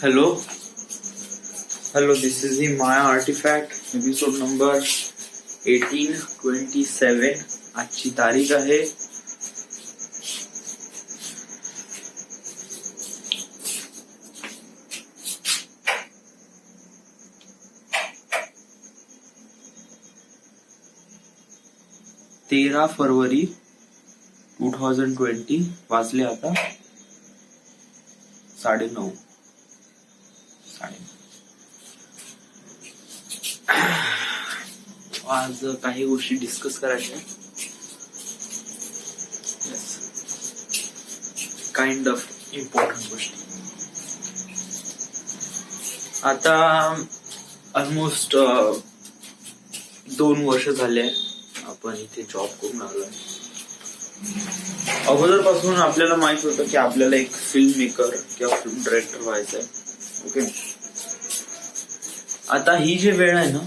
Hello, this is the Maya Artifact episode number 1827. आजची तारीख आहे 13 फरवरी 2020. वाजले आता 9:30. आज काही गोष्टी डिस्कस करायच्या. काइंड ऑफ इम्पॉर्टंट गोष्टी. आता ऑलमोस्ट 2 वर्ष झाले आपण इथे जॉब करून आलोय. अगोदर पासून आपल्याला माहित होतं की आपल्याला एक फिल्म मेकर किंवा फिल्म डायरेक्टर व्हायचंय. ओके, आता ही जी वेळ आहे ना,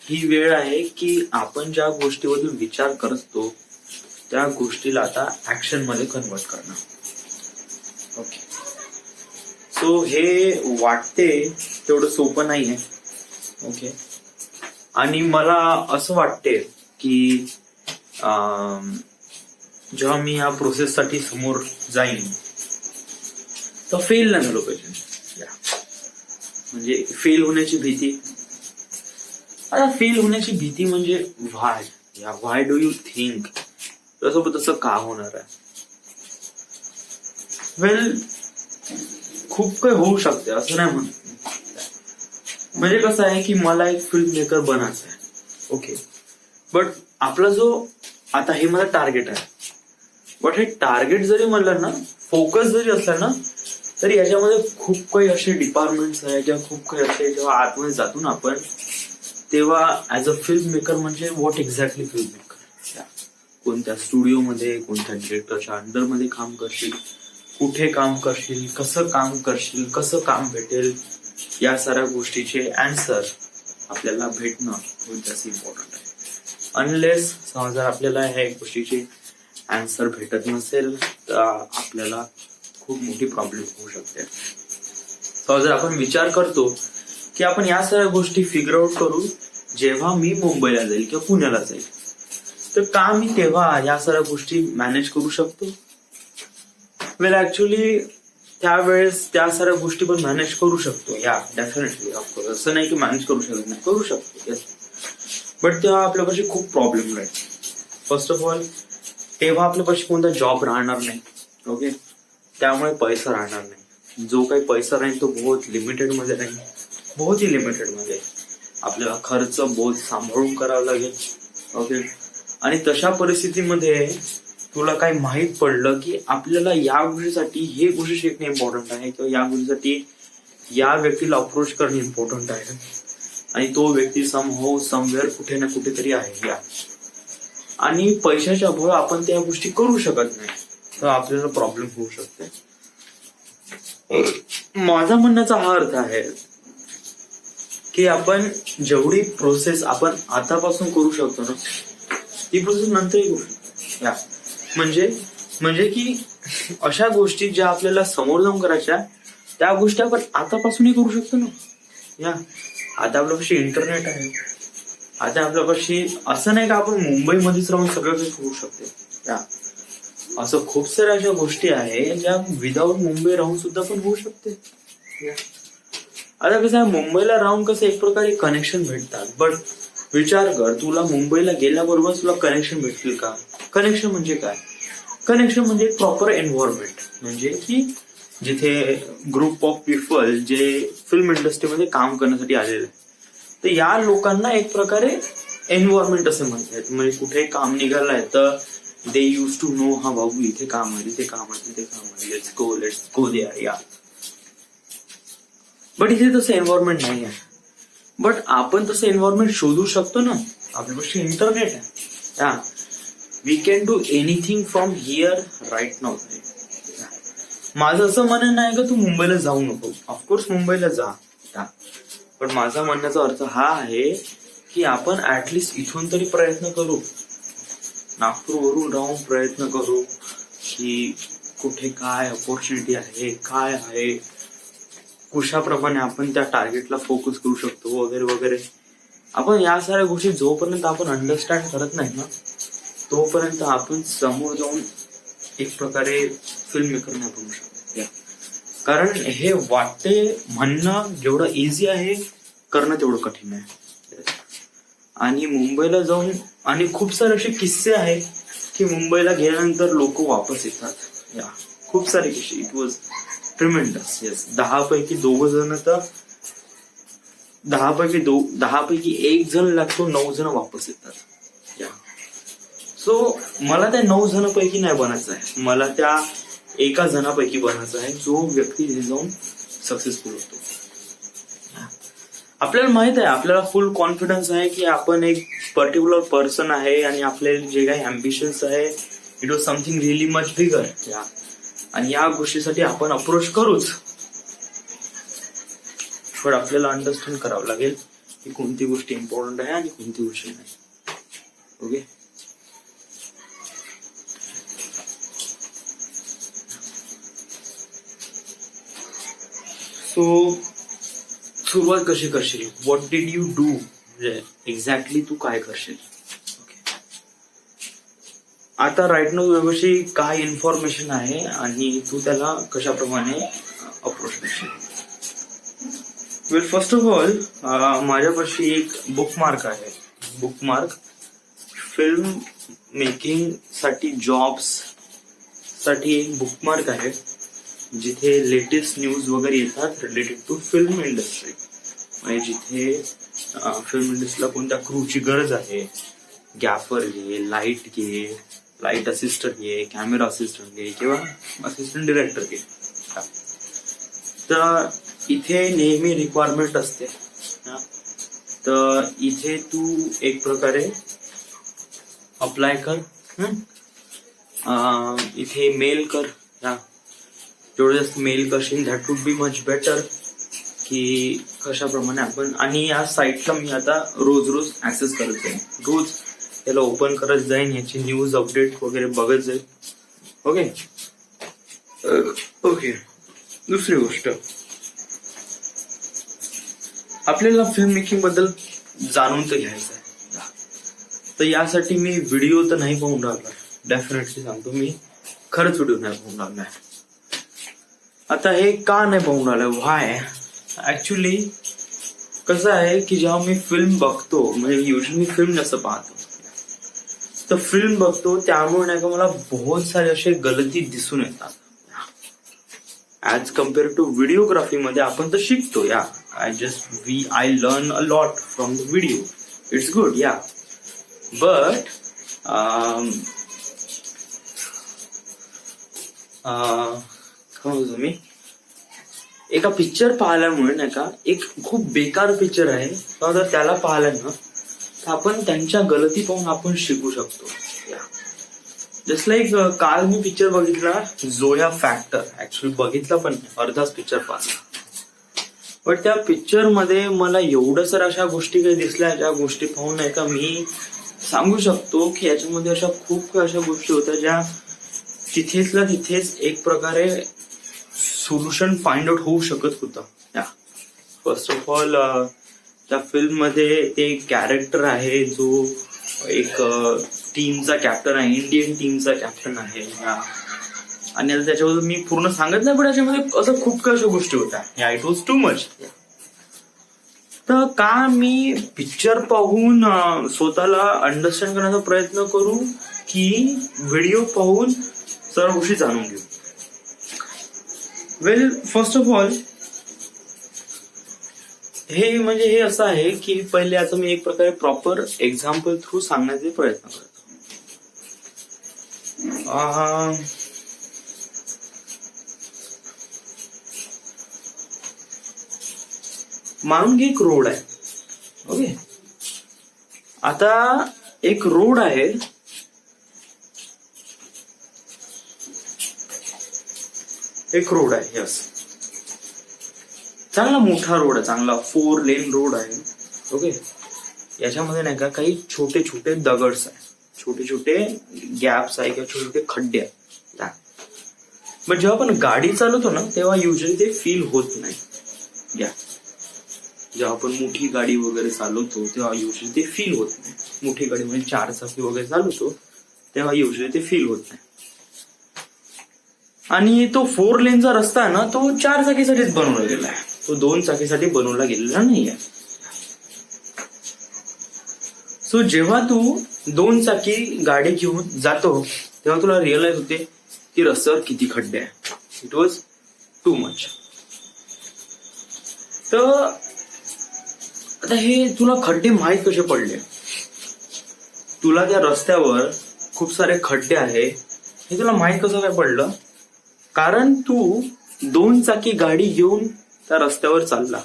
ही वेळ आहे की आपण ज्या गोष्टीबद्दल विचार करतो त्या गोष्टीला आता ऍक्शन मध्ये कन्वर्ट करणं. ओके, सो हे वाटते तेवढं सोपं नाहीये. ओके, आणि मला असं वाटते की जेव्हा मी या प्रोसेस साठी समोर जाईन तर फेल नाही झालो पाहिजे. म्हणजे फेल होण्याची भीती. आता फेल होण्याची भीती म्हणजे व्हाय डू यू थिंक त्यासोबत तसं का होणार आहे. वेल, खूप काही होऊ शकते असं नाही म्हणत. म्हणजे कसं आहे की मला एक फिल्म मेकर बनायचं आहे. ओके, बट आपला जो आता हे मला टार्गेट आहे. बट हे टार्गेट जरी म्हणलं ना, फोकस जरी असलं ना, तरी याच्यामध्ये खूप काही असे डिपार्टमेंट्स आहेत किंवा खूप काही असे जेव्हा आतमध्ये जातो ना आपण, तेव्हा ऍज अ फिल्म मेकर म्हणजे व्हॉट एक्झॅक्टली फिल्म मेकर. कोणत्या स्टुडिओमध्ये, कोणत्या डिरेक्टरच्या अंडरमध्ये काम करशील, कुठे काम करशील, कसं काम करशील, कसं काम भेटेल, या साऱ्या गोष्टीचे आन्सर आपल्याला भेटणं खूप जास्त इम्पॉर्टंट आहे. अनलेस समजा आपल्याला ह्या गोष्टीचे आन्सर भेटत नसेल तर आपल्याला खूप मोठी प्रॉब्लेम होऊ शकते. जर आपण विचार करतो की आपण या सगळ्या गोष्टी फिगर आउट करू जेव्हा मी मुंबईला जाईल किंवा पुण्याला जाईल, तर का मी तेव्हा या सगळ्या गोष्टी मॅनेज करू शकतो. वेल, ऍक्च्युली त्यावेळेस त्या सगळ्या गोष्टी पण मॅनेज करू शकतो. या डेफिनेटली, ऑफकोर्स, असं नाही की मॅनेज करू शकत नाही, करू शकतो. बट तेव्हा आपल्यापाशी खूप प्रॉब्लेम राहील. फर्स्ट ऑफ ऑल, तेव्हा आपल्यापाशी कोणता जॉब राहणार नाही. ओके, त्यामुळे पैसा राहणार नाही. जो काही पैसा राहील तो बहुत लिमिटेड मध्ये राहील, बहुत ही लिमिटेड मध्ये. आपल्याला खर्च बहुत सांभाळून करावा लागेल. ओके, आणि तशा परिस्थितीमध्ये तुला काही माहित पडलं की आपल्याला या गोष्टीसाठी हे गोष्टी शिकणे इम्पॉर्टंट आहे किंवा या गोष्टीसाठी या व्यक्तीला अप्रोच करणे इम्पॉर्टंट आहे, आणि तो व्यक्ती समवेअर कुठे ना कुठेतरी आहे, आणि पैशाच्या अभावी आपण त्या गोष्टी करू शकत नाही, तर आपल्याला प्रॉब्लेम होऊ शकते. माझा म्हणण्याचा हा अर्थ आहे की आपण जेवढी प्रोसेस आपण आतापासून करू शकतो ना, ती प्रोसेस नंतरही करू शकतो. म्हणजे की अशा गोष्टी ज्या आपल्याला समोर जाऊन करायच्या त्या गोष्टी आपण आतापासूनही करू शकतो ना. आता आपल्यापाशी इंटरनेट आहे. आता आपल्यापाशी असं नाही का आपण मुंबईमध्येच राहून सगळं काही करू शकतो. असं खूप साऱ्या अशा गोष्टी आहे ज्या विदाऊट मुंबई राहून सुद्धा पण होऊ शकते. आता कसं आहे, मुंबईला राहून कसं एक प्रकारे कनेक्शन भेटतात. बट विचार कर, तुला मुंबईला गेल्याबरोबर तुला कनेक्शन भेटतील का? कनेक्शन म्हणजे काय? कनेक्शन म्हणजे प्रॉपर एन्व्हायरमेंट. म्हणजे की जिथे ग्रुप ऑफ पीपल जे फिल्म इंडस्ट्रीमध्ये काम करण्यासाठी आलेले, तर या लोकांना एक प्रकारे एन्व्हायरमेंट असं म्हणतात. म्हणजे कुठे काम निघालंय तर दे यूज टू नो, हा बाबू इथे काम आहे, तिथे काम आहे, तिथे काम आहे, लेट्स गो देअर. या बट इथे तसं एन्व्हायरमेंट नाही आहे. बट आपण तसं एन्व्हायरमेंट शोधू शकतो ना. आपल्यापाशी इंटरनेट आहे. We can do anything from here right now. माझं असं म्हणणं नाही का तू मुंबईला जाऊ नको. ऑफकोर्स मुंबईला जा, पण माझा म्हणण्याचा अर्थ हा आहे की आपण ऍटलिस्ट इथून तरी प्रयत्न करू, नागपूरवरून राहून प्रयत्न करू की कुठे काय अपॉर्च्युनिटी आहे, काय आहे, कशाप्रमाणे आपण त्या टार्गेटला फोकस करू शकतो वगैरे वगैरे. आपण या साऱ्या गोष्टी जोपर्यंत आपण अंडरस्टँड करत नाही ना तोपर्यंत आपण समोर जाऊन एक प्रकारे फिल्म मेकर नाही बनू शकतो. कारण हे वाटते म्हणणं जेवढं इझी आहे करणं तेवढं कठीण आहे. आणि मुंबईला जाऊन आणि खूप सारे असे किस्से आहेत की मुंबईला गेल्यानंतर लोक वापस येतात. खूप सारे किस्से. It was tremendous. येस, 10 पैकी 2 जण तर 10 पैकी 1 जण लागतो, 9 जण वापस येतात. सो मला त्या 9 जणांपैकी नाही बनायचं आहे, मला त्या 1 जणापैकी बनायचं आहे जो व्यक्ती तिथे जाऊन सक्सेसफुल होतो. आपल्याला माहित आहे, आपल्याला फुल कॉन्फिडन्स आहे की आपण एक पर्टिक्युलर पर्सन आहे आणि आपले जे काही अम्बिशन्स आहे it was something really much bigger. आणि या गोष्टीसाठी आपण अप्रोच करूच, पण आपल्याला अंडरस्टँड करावं लागेल की कोणती गोष्ट इम्पॉर्टंट आहे आणि कोणती गोष्ट नाही. ओके. सो सुरुवात कशी करशील, व्हॉट डिड यू डू, म्हणजे एक्झॅक्टली तू काय करशील. आता राईट नाऊ तुझ्यापाशी काय इन्फॉर्मेशन आहे आणि तू त्याला कशाप्रमाणे अप्रोच करशील. वेल, फर्स्ट ऑफ ऑल माझ्यापाशी एक बुकमार्क आहे. बुकमार्क फिल्म मेकिंग साठी, जॉब्स साठी एक बुकमार्क आहे जिथे लेटेस्ट न्यूज वगैरे येतात रिलेटेड टू फिल्म इंडस्ट्री. म्हणजे जिथे फिल्म इंडस्ट्रीला कोणत्या क्रूची गरज आहे, गॅफर घे, लाईट असिस्टंट घे, कॅमेरा असिस्टंट घे किंवा असिस्टंट डिरेक्टर घे. तर इथे नेहमी रिक्वायरमेंट असते. तर इथे तू एक प्रकारे अप्लाय कर. इथे मेल कर. जेवढं जास्त मेल करशील that would be much better की कशाप्रमाणे आपण. आणि या साईटला मी आता रोज ऍक्सेस करत जाईन, रोज त्याला ओपन करत जाईन, याची न्यूज अपडेट वगैरे बघत जाईल. ओके. दुसरी गोष्ट, आपल्याला फिल्म मेकिंग बद्दल जाणून तर घ्यायचं आहे. तर यासाठी मी व्हिडिओ तर नाही पाहून राहिला, डेफिनेटली सांगतो, मी खरंच व्हिडिओ नाही पाहून राहिला. आता हे का नाही पाहून राहिलं, व्हाय. ऍक्च्युली कसं आहे की जेव्हा मी फिल्म बघतो, म्हणजे युजली मी फिल्म जास्त पाहतो, तर फिल्म बघतो त्यामुळे नाही का मला बहुत सारे असे गलती दिसून येतात. ऍज कम्पेअर टू व्हिडिओग्राफी मध्ये आपण तर शिकतो. I learn a lot from the video. It's good. But मी एका पिक्चर पाहिल्यामुळे नाही का, एक खूप बेकार पिक्चर आहे, जर त्याला पाहिलं ना तर आपण त्यांच्या गलती पाहून आपण शिकू शकतो. जस्ट लाईक काल मी पिक्चर बघितला झोया फॅक्टर. ऍक्च्युली बघितला पण अर्धाच पिक्चर पाहिला, पण त्या पिक्चर मध्ये मला एवढं सर अशा गोष्टी काही दिसल्या ज्या गोष्टी पाहून नाही का मी सांगू शकतो की याच्यामध्ये अशा खूप अशा गोष्टी होत्या ज्या तिथेचला तिथेच एक प्रकारे सोल्युशन फाइंड आउट होऊ शकत होतं. फर्स्ट ऑफ ऑल त्या फिल्म मध्ये ते कॅरेक्टर आहे जो एक टीमचा कॅप्टन आहे, इंडियन टीमचा कॅप्टन आहे. आणि आता त्याच्याबद्दल मी पूर्ण सांगत नाही, पण याच्यामध्ये असं खूप काही अशा गोष्टी होत्या. It was too much. तर का मी पिक्चर पाहून स्वतःला अंडरस्टँड करण्याचा प्रयत्न करू की व्हिडिओ पाहून सर्व गोष्टी जाणून घेऊ. वेल, फर्स्ट ऑफ ऑल हे म्हणजे हे असं आहे की पहिले आता मी एक प्रकारे प्रॉपर एक्झाम्पल थ्रू सांगण्याचे प्रयत्न करतो. मानून घे एक रोड आहे. ओके. आता एक रोड आहे, यस, चांगला मोठा रोड आहे, चांगला 4 लेन रोड आहे. ओके. याच्यामध्ये नाही का काही छोटे छोटे दगड्स आहे, छोटे छोटे गॅप्स आहे किंवा छोटे छोटे खड्डे आहेत. पण जेव्हा आपण गाडी चालवतो ना तेव्हा युजली ते फील होत नाही. या जेव्हा आपण मोठी गाडी वगैरे चालवतो तेव्हा युजली ते फील होत नाही. मोठी गाडी म्हणजे 4 चाकी वगैरे चालवतो तेव्हा युजली ते फील होत नाही. आणि तो 4 लेनचा रस्ता आहे ना, तो 4 चाकीसाठीच बनवला गेला आहे, तो 2 चाकीसाठी बनवला गेलेला नाहीये. सो जेव्हा तू 2 चाकी गाडी घेऊन जातो तेव्हा तुला रिअलाइज होते की रस्त्यावर किती खड्डे आहे. It was too much. तर आता हे तुला खड्डे माहीत कसे पडले? तुला त्या रस्त्यावर खूप सारे खड्डे आहे हे तुला माहीत कसं काय पडलं? कारण तू 2 चाकी गाडी घेऊन त्या रस्त्यावर चालला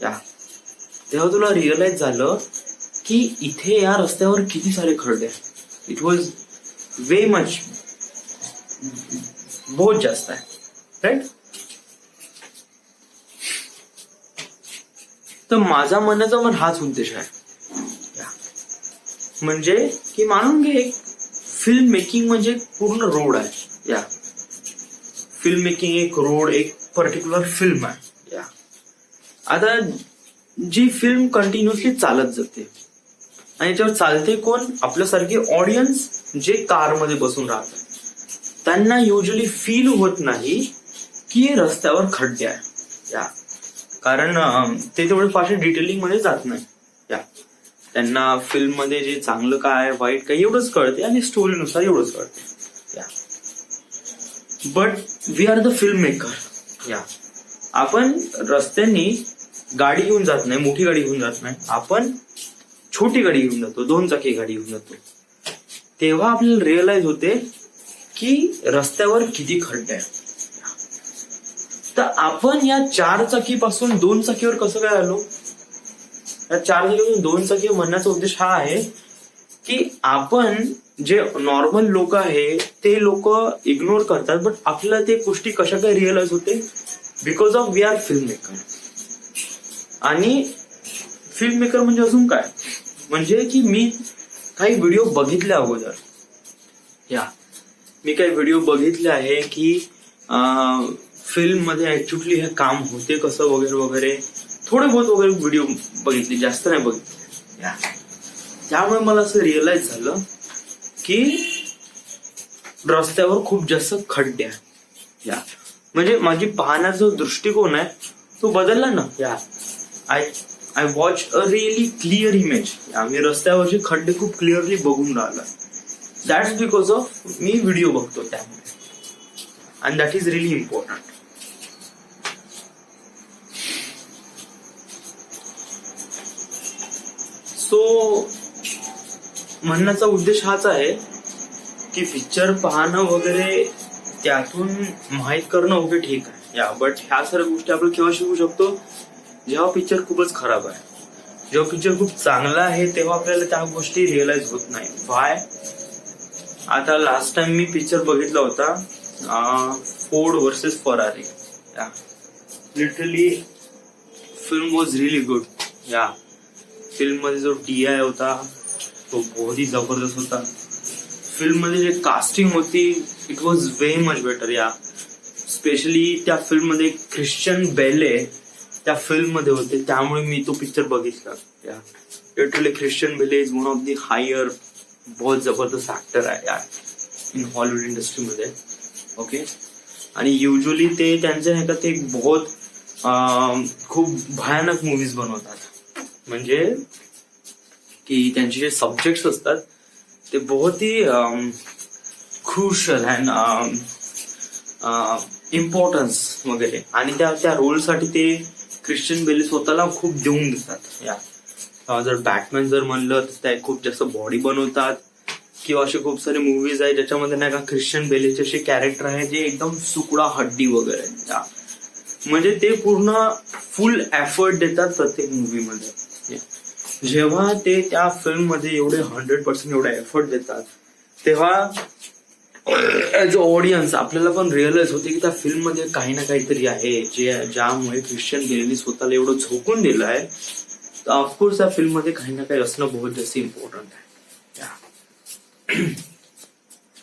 या तेव्हा तुला रिअलाइज झालं की इथे या रस्त्यावर किती सारे खड्डे आहे. इट वॉज वे मच, बहुत जास्त आहे, राईट? तर माझा म्हणण्याचा पण हाच उद्देश आहे. म्हणजे की मानून घे, फिल्म मेकिंग म्हणजे पूर्ण रोड आहे. या फिल्म मेकिंग एक रोड, एक पर्टिक्युलर फिल्म आहे. या आता जी फिल्म कंटिन्युअसली चालत जाते आणि याच्यावर चालते कोण? आपल्यासारखे ऑडियन्स जे कारमध्ये बसून राहतात. त्यांना युजली फील होत नाही की रस्त्यावर खड्डे आहे. या कारण ते तेवढे फास्ट डिटेलिंग मध्ये जात नाही. या त्यांना फिल्म मध्ये जे चांगलं काय वाईट काय एवढंच कळते आणि स्टोरीनुसार एवढंच कळते. Yeah but we are the film maker. या आपण रस्त्यानी गाडी घेऊन जात नाही, मोठी गाडी घेऊन जात नाही, आपण छोटी गाडी घेऊन जातो, 2 चाकी गाडी घेऊन जातो. तेव्हा आपल्याला रिअलाइज होते की रस्त्यावर किती खड्डे आहे. तर आपण या 4 चाकीपासून 2 चाकीवर कसं काय आलो? या 4 चाकीपासून 2 चाकी म्हणण्याचा उद्देश हा आहे की आपण जे नॉर्मल लोक आहे ते लोक इग्नोर करतात, बट आपल्याला ते गोष्टी कशा काय रिअलाइज होते? Because of we are film maker. आणि फिल्म मेकर म्हणजे अजून काय? म्हणजे की मी काही व्हिडिओ बघितले अगोदर. या मी काही व्हिडिओ बघितले आहे की फिल्म मध्ये ऍक्च्युअली हे काम होते कसं वगैरे वगैरे, थोडे बहुत वगैरे व्हिडिओ बघितले, जास्त नाही बघितले. त्यामुळे मला असं रिअलाइज झालं की रस्त्यावर खूप जास्त खड्डे आहे. या म्हणजे माझी पाहण्याचा जो दृष्टिकोन आहे तो बदलला ना. Yeah I watch a really clear image. मी रस्त्यावरचे खड्डे खूप क्लिअरली बघून राहिला. दॅट्स बिकॉज ऑफ मी व्हिडिओ बघतो त्यामुळे. And that is really important. So म्हणण्याचा उद्देश हाच आहे की पिक्चर पाहणं वगैरे त्यातून माहीत करणं ओके ठीक आहे. या बट ह्या सर्व गोष्टी आपण केव्हा शिकू शकतो? जेव्हा पिक्चर खूपच खराब आहे. जेव्हा पिक्चर खूप चांगला आहे तेव्हा आपल्याला त्या गोष्टी रिअलाइज होत नाही. वाय? आता लास्ट टाइम मी पिक्चर बघितला होता फोर्ड वर्सेस फरारी. या literally film was really good. या फिल्म मध्ये जो DI होता तो बहुत ही जबरदस्त होता. फिल्म मध्ये जे कास्टिंग होती it was very much better. या स्पेशली त्या फिल्म मध्ये ख्रिश्चियन बेले त्या फिल्म मध्ये होते, त्यामुळे मी तो पिक्चर बघितला. Yeah literally Christian Bale is one of the higher, बहुत जबरदस्त ऍक्टर आहे यार इन हॉलिवूड इंडस्ट्रीमध्ये. ओके. आणि युजली ते त्यांचे नाही का ते बहुत खूप भयानक मूवीज बनवतात. म्हणजे की त्यांचे जे सब्जेक्ट्स असतात ते बहुत ही क्रुशल अँड इम्पॉर्टन्स वगैरे, आणि त्या रोलसाठी ते ख्रिश्चियन बेले स्वतःला खूप देऊन देतात. या जर बॅटमॅन जर म्हणलं तर त्या खूप जास्त बॉडी बनवतात, किंवा असे खूप सारे मूवीज आहेत ज्याच्यामध्ये नाही का ख्रिश्चियन बेलेचे असे कॅरेक्टर आहे जे एकदम सुकडा हड्डी वगैरे. म्हणजे ते पूर्ण फुल एफर्ट देतात प्रत्येक मूवीमध्ये. जेव्हा ते त्या फिल्म मध्ये एवढे 100% एवढा एफर्ट देतात तेव्हा ऍज अ ऑडियन्स आपल्याला पण रिअलाइज होते की त्या फिल्म मध्ये काही ना काहीतरी आहे ज्यामुळे ख्रिश्चियन बेलेने स्वतःला एवढं झोकून दिलं आहे. तर ऑफकोर्स त्या फिल्म मध्ये काही ना काही असणं बहुत जास्त इम्पॉर्टंट आहे.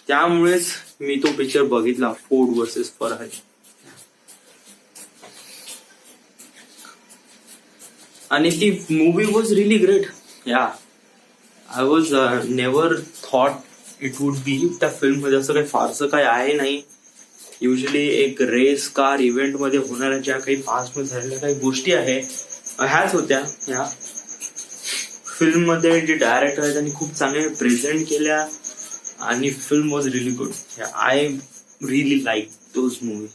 त्यामुळेच मी तो पिक्चर बघितला, फोर्ड वर्सेस फरारी. आणि ती मूवी वॉज रिअली ग्रेट. या I was never thought it would be. त्या फिल्म मध्ये असं काही फारसं काही आहे नाही. युजली एक रेस कार इव्हेंट मध्ये होणाऱ्या ज्या काही पास्ट मध्ये झालेल्या काही गोष्टी आहे ह्याच होत्या. या फिल्म मध्ये जे डायरेक्टर आहे त्यांनी खूप चांगले प्रेझेंट केल्या आणि film was really good. I really like those movie,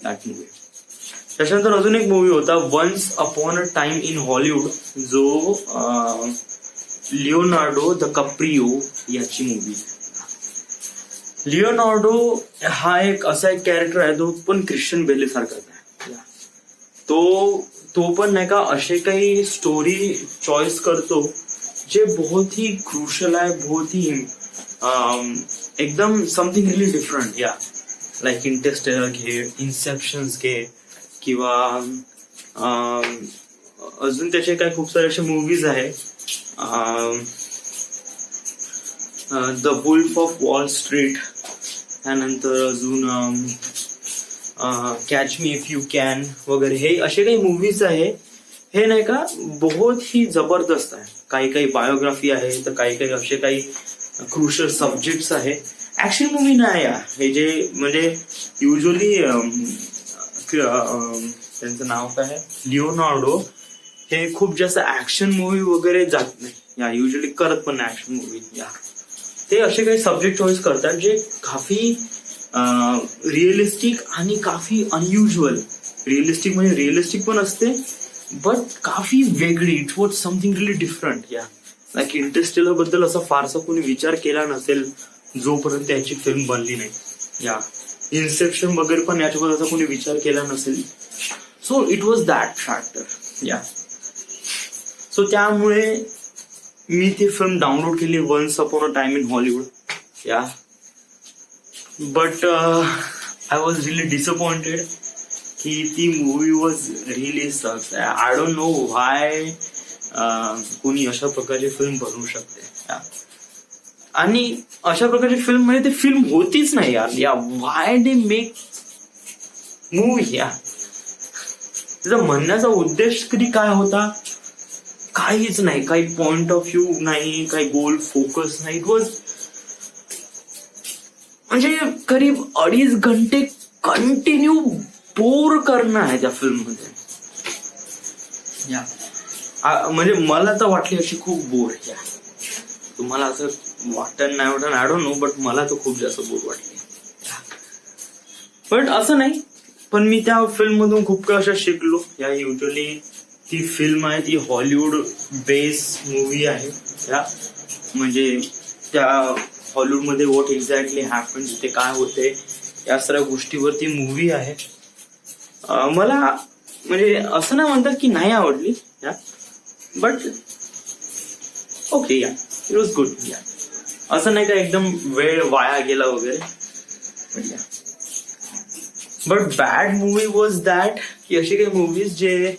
that movie. त्याच्यानंतर अजून एक मूवी होता once upon a time in Hollywood, जो लिओनार्डो द कप्रियो याची मूवी. लिओनार्डो हा एक असा एक कॅरेक्टर आहे जो पण ख्रिश्चन बेले सारखाच आहे. तो पण नाही का असे काही स्टोरी चॉईस करतो जे बहुत ही क्रुशल आहे, बहुत ही एकदम समथिंग रिअली डिफरंट. या लाईक इंटरस्टेलर घे, इन्सेप्शन्स घे, किंवा अजून त्याचे काही खूप सारे असे मूवीज आहे. The Wolf of Wall Street, त्यानंतर अजून Catch Me If You Can वगैरे, हे असे काही मूवीज आहे. हे नाही का बहुत ही जबरदस्त आहे. काही काही बायोग्राफी आहे, तर काही काही असे काही क्रुशल सब्जेक्ट्स आहे. ऍक्शन मूवी नाही हे जे म्हणजे युजली त्यांचं नाव काय आहे, लिओनार्डो, हे खूप जास्त ऍक्शन मूवी वगैरे जात नाही. या युजली करत पण नाही ऍक्शन मूवी. या ते असे काही सब्जेक्ट चॉईस करतात जे काफी रिअलिस्टिक आणि काफी अनयुज्युअल. रिअलिस्टिक म्हणजे रिअलिस्टिक पण असते, बट काफी वेगळी. It was something really different. या लाईक इंटरस्टेलर बद्दल असा फारसा कोणी विचार केला नसेल जोपर्यंत याची फिल्म बनली नाही. या इन्सेप्शन वगैरे पण याच्याबद्दल असा कोणी विचार केला नसेल. So it was that factor. Yeah so त्यामुळे मी ती फिल्म डाउनलोड केली, once upon a time in Hollywood. Yeah but I was really disappointed की ती movie was really sucks. I don't know why कोणी अशा प्रकारची फिल्म बनवू शकते. आणि अशा प्रकारची फिल्म म्हणजे ती फिल्म होतीच नाही यार. या व्हाय दे मेक मूवी. या त्याचा म्हणण्याचा उद्देश कधी काय होता, काहीच नाही. काही पॉइंट ऑफ व्ह्यू नाही, काही गोल फोकस नाही. इट वॉज म्हणजे करीब 2.5 घंटे कंटिन्यू बोर करणं आहे त्या फिल्म मध्ये. या म्हणजे मला तर वाटली अशी खूप बोर. या तुम्हाला असं वाटत नाही वाटत आय डोंट नो, बट मला तर खूप जास्त बोर वाटली. बट असं नाही, पण मी त्या फिल्म मधून खूप काही असं शिकलो. या युजली ती फिल्म आहे ती हॉलिवूड बेस मूवी आहे. या म्हणजे त्या हॉलिवूडमध्ये व्हॉट एक्झॅक्टली हॅपन, तिथे काय होते या सर्व गोष्टीवरती मूवी आहे. मला म्हणजे असं नाही म्हणतात की नाही आवडली. या बट ओके, या इट वॉज गुड. या असं नाही का एकदम वेळ वाया गेला वगैरे. But bad movie was that की अशी काही मूवीज जे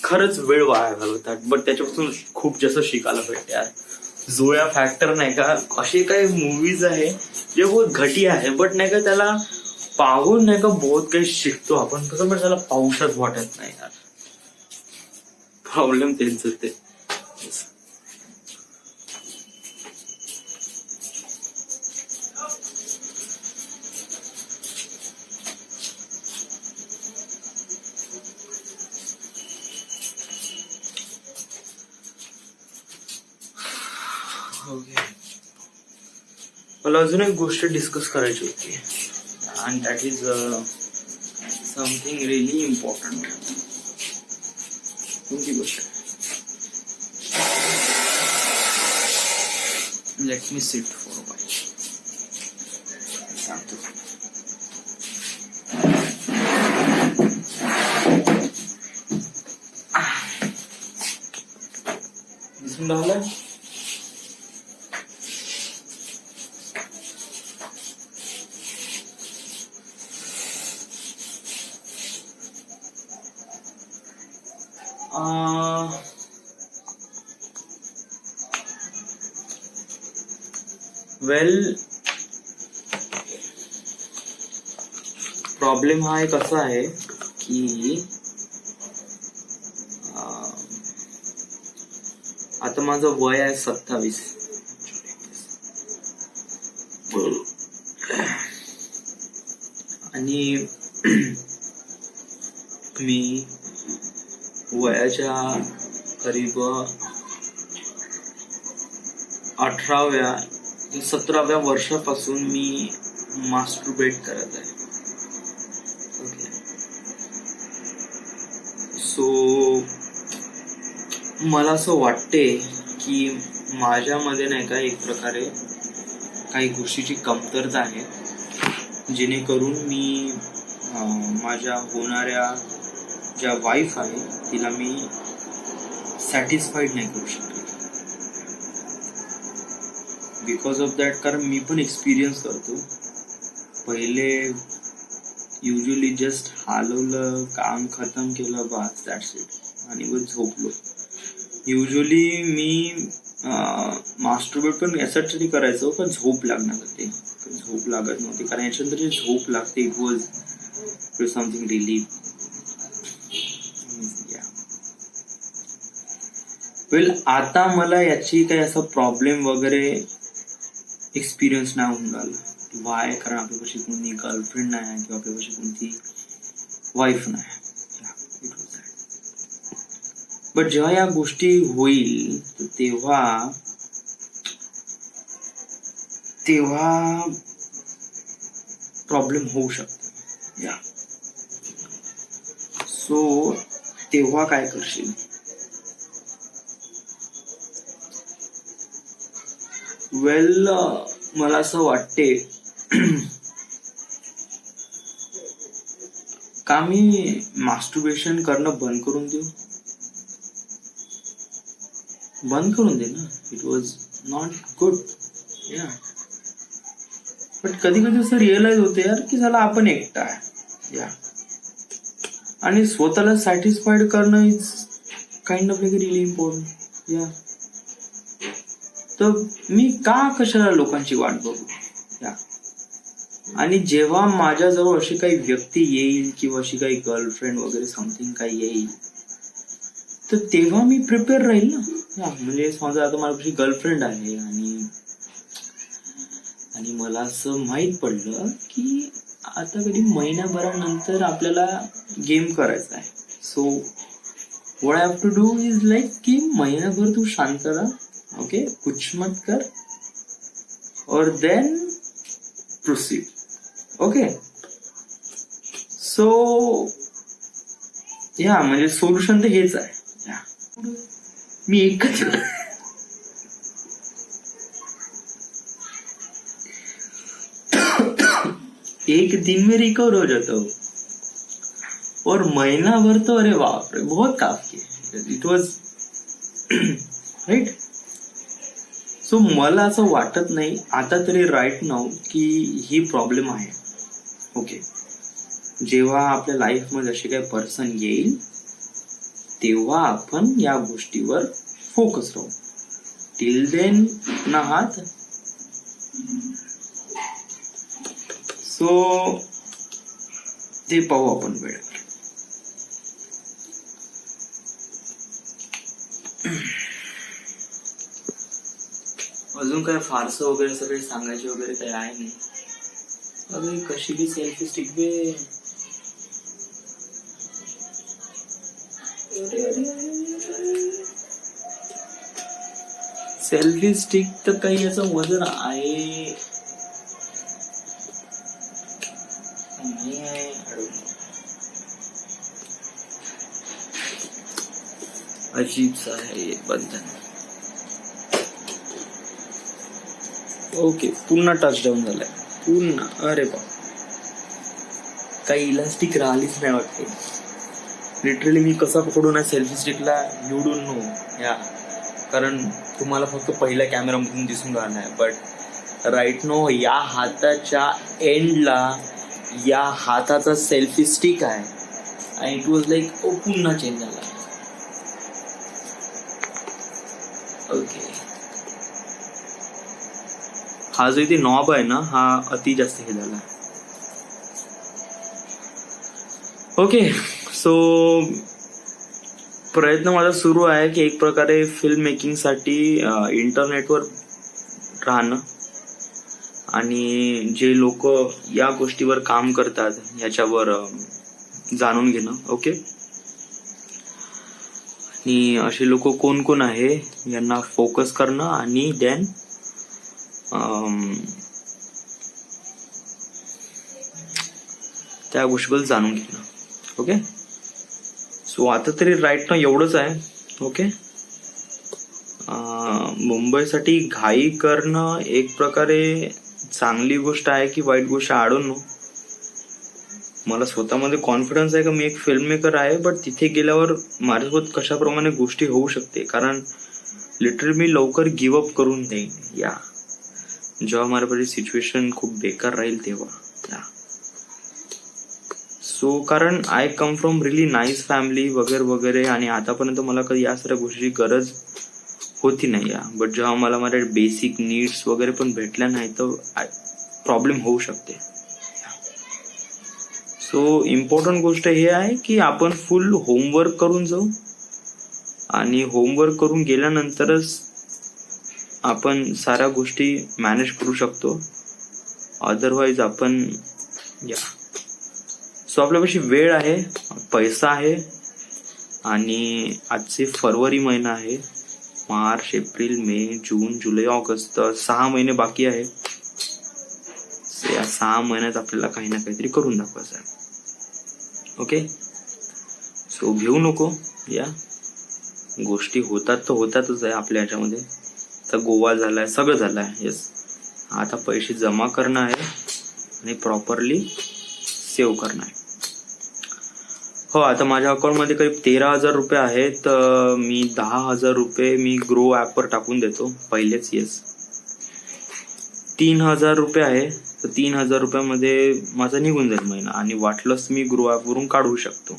खरंच वेळ वाया घालवतात, बट त्याच्यापासून खूप जास्त शिकायला भेटते. यार झोया फॅक्टर नाही का, असे काही मूवीज आहे जे बहुत घटिया आहे, बट नाही का त्याला पाहून नाही का बहुत काही शिकतो आपण. कसं पण त्याला पाऊसच वाटत नाही यार. प्रॉब्लेम तेच ते. मला अजून एक गोष्ट डिस्कस करायची होती, आणि that is something really important. कोणती गोष्ट? Let me sit for a while. सांगतो. दिसून राहिलं? वेल, प्रॉब्लेम हा एक असा आहे की आता माझं वय आहे 27. आणि मी वयाच्या करीब 18व्या 17व्या वर्षापासून मी मास्टरबेट करत आहे. ओके. सो मला असं वाटते की माझ्यामध्ये नाही का एक प्रकारे काही गोष्टीची कमतरता आहे, जेणेकरून मी माझ्या होणाऱ्या ज्या वाईफ आहे तिला मी सॅटिस्फाईड नाही करू शकत. बिकॉज ऑफ दॅट, कारण मी पण एक्सपिरियन्स करतो. पहिले युजली जस्ट हलवलं, काम खतम केलं, बस दॅट्स इट, आणि मग झोपलो. युजली मी मास्टरबेट पण यासाठी करायचो पण झोप लागणार होते. झोप लागत नव्हती, कारण याच्यानंतर जे झोप लागते इट वॉज समथिंग रिलीफ. वेल, आता मला याची काही असा प्रॉब्लेम वगैरे एक्सपिरियन्स नाही होऊन राहिला. वाय? कारण आपल्यापाशी कोणी गर्लफ्रेंड नाही किंवा आपल्यापाशी कोणती वाईफ नाही. बट जेव्हा या गोष्टी होईल तेव्हा प्रॉब्लेम होऊ शकतो. या सो तेव्हा काय करशील? वेल, मला असं वाटते का मी मास्टरबेशन करणं बंद करून देऊ. बंद करून दे ना. It was not good. या बट कधी कधी असं रिअलाइज होते यार की झाला आपण एकटा आहे. या आणि स्वतःला सॅटिस्फाईड करणं is kind of really important. या तर मी का कशाला लोकांची वाट बघू. या आणि जेव्हा माझ्याजवळ अशी काही व्यक्ती येईल किंवा अशी काही गर्लफ्रेंड वगैरे समथिंग काही येईल तर तेव्हा मी प्रिपेअर राहील ना. म्हणजे समजा आता माझ्यापाशी गर्लफ्रेंड आहे आणि मला असं माहित पडलं की आता कधी महिन्याभरानंतर आपल्याला गेम करायचा आहे. So what I have to do is like की महिनाभर तू शांत राहा. ओके, कुछ मत कर और देन प्रोसीड. ओके, सो या म्हणजे सोल्युशन तर हेच आहे. मी एकच एक दिन में रिकवर हो जाता हूँ और महीना भर तो अरे बाप रे बहुत काफी है. It was right. सो मला असं वाटत नाही आता तरी राईट नाऊ की ही प्रॉब्लेम आहे. ओके, जेव्हा आपल्या लाईफ मध्ये असे काही पर्सन येईल तेव्हा आपण या गोष्टीवर फोकस राहू. टिल देन ना हात. सो ते पाहू आपण वेळेवर. अजून काय फारसं वगैरे सगळे सांगायचे वगैरे काही आहे नाही. अरे कशी बी सेल्फी स्टिक बे. सेल्फी स्टिक तर काही याचं वजन आहे नाही आहे. अजीब सा आहे बंधन. ओके, पुन्हा टचडाऊन झालाय पुन्हा. अरे बा, काही इलास्टिक राहिलीच नाही वाटते. लिटरली मी कसा पकडू ना सेल्फी स्टिकला यू डोंट नो. या कारण तुम्हाला फक्त पहिल्या कॅमेरामधून दिसून राहणार आहे. बट राईट नो या हाताच्या एंडला या हाताचा सेल्फी स्टिक आहे आणि इट वॉज लाईक ओ पुन्हा चेंज झाला. ओके, हा जो इथे नॉब आहे ना हा अति जास्त हे झाला. ओके, सो प्रयत्न माझा सुरू आहे की एक प्रकारे फिल्म मेकिंग साठी इंटरनेटवर राहणं आणि जे लोक या गोष्टीवर काम करतात याच्यावर जाणून घेणं. ओके. आणि असे लोक कोण कोण आहे यांना फोकस करणं आणि देन त्या गोष्टीबद्दल जाणून घेणं. ओके. सो आता तरी राईट ना एवढंच आहे. ओके. मुंबईसाठी घाई करणं एक प्रकारे चांगली गोष्ट आहे की वाईट गोष्ट आय डोंट नो. मला स्वतःमध्ये कॉन्फिडन्स आहे की मी एक फिल्म मेकर आहे, बट तिथे गेल्यावर माझ्यासोबत कशाप्रमाणे गोष्टी होऊ शकते, कारण लिटरली मी लवकर गिव्ह अप करून देईन या जेव्हा माझ्याकडे सिच्युएशन खूप बेकार राहील तेव्हा. या सो कारण I come from relief nice family वगैरे वगैरे, आणि आतापर्यंत मला कधी या सगळ्या गोष्टीची गरज होती नाही या. बट जेव्हा मला माझ्या बेसिक नीड्स वगैरे पण भेटल्या नाही तर प्रॉब्लेम होऊ शकते. सो इम्पॉर्टंट गोष्ट हे आहे की आपण फुल होमवर्क करून जाऊ आणि होमवर्क करून गेल्यानंतरच आपण साऱ्या गोष्टी मॅनेज करू शकतो. अदरवाईज आपण या सो आपल्यापाशी वेळ आहे, पैसा आहे, आणि आजचे फरवरी महिना आहे. मार्च, एप्रिल, मे, जून, जुलै, ऑगस्ट, 6 महिने बाकी आहे. या 6 महिन्यात आपल्याला काही ना काहीतरी करून दाखवायचं आहे. ओके. सो घेऊ नको या गोष्टी, होतात तर होतातच आहे आपल्या ह्याच्यामध्ये. तर गोवा झालाय, सगळं झालंय. येस, आता पैसे जमा करणं आहे आणि प्रॉपरली सेव्ह करणं आहे. हो, आता माझ्या अकाउंटमध्ये करीब 13,000 रुपये आहेत. मी 10,000 रुपये मी ग्रो ॲपवर टाकून देतो पहिलेच. येस, 3,000 रुपये आहे. तर 3,000 रुपयामध्ये माझा निघून जाईल महिना, आणि वाटलंच मी ग्रो ॲपवरून काढू शकतो.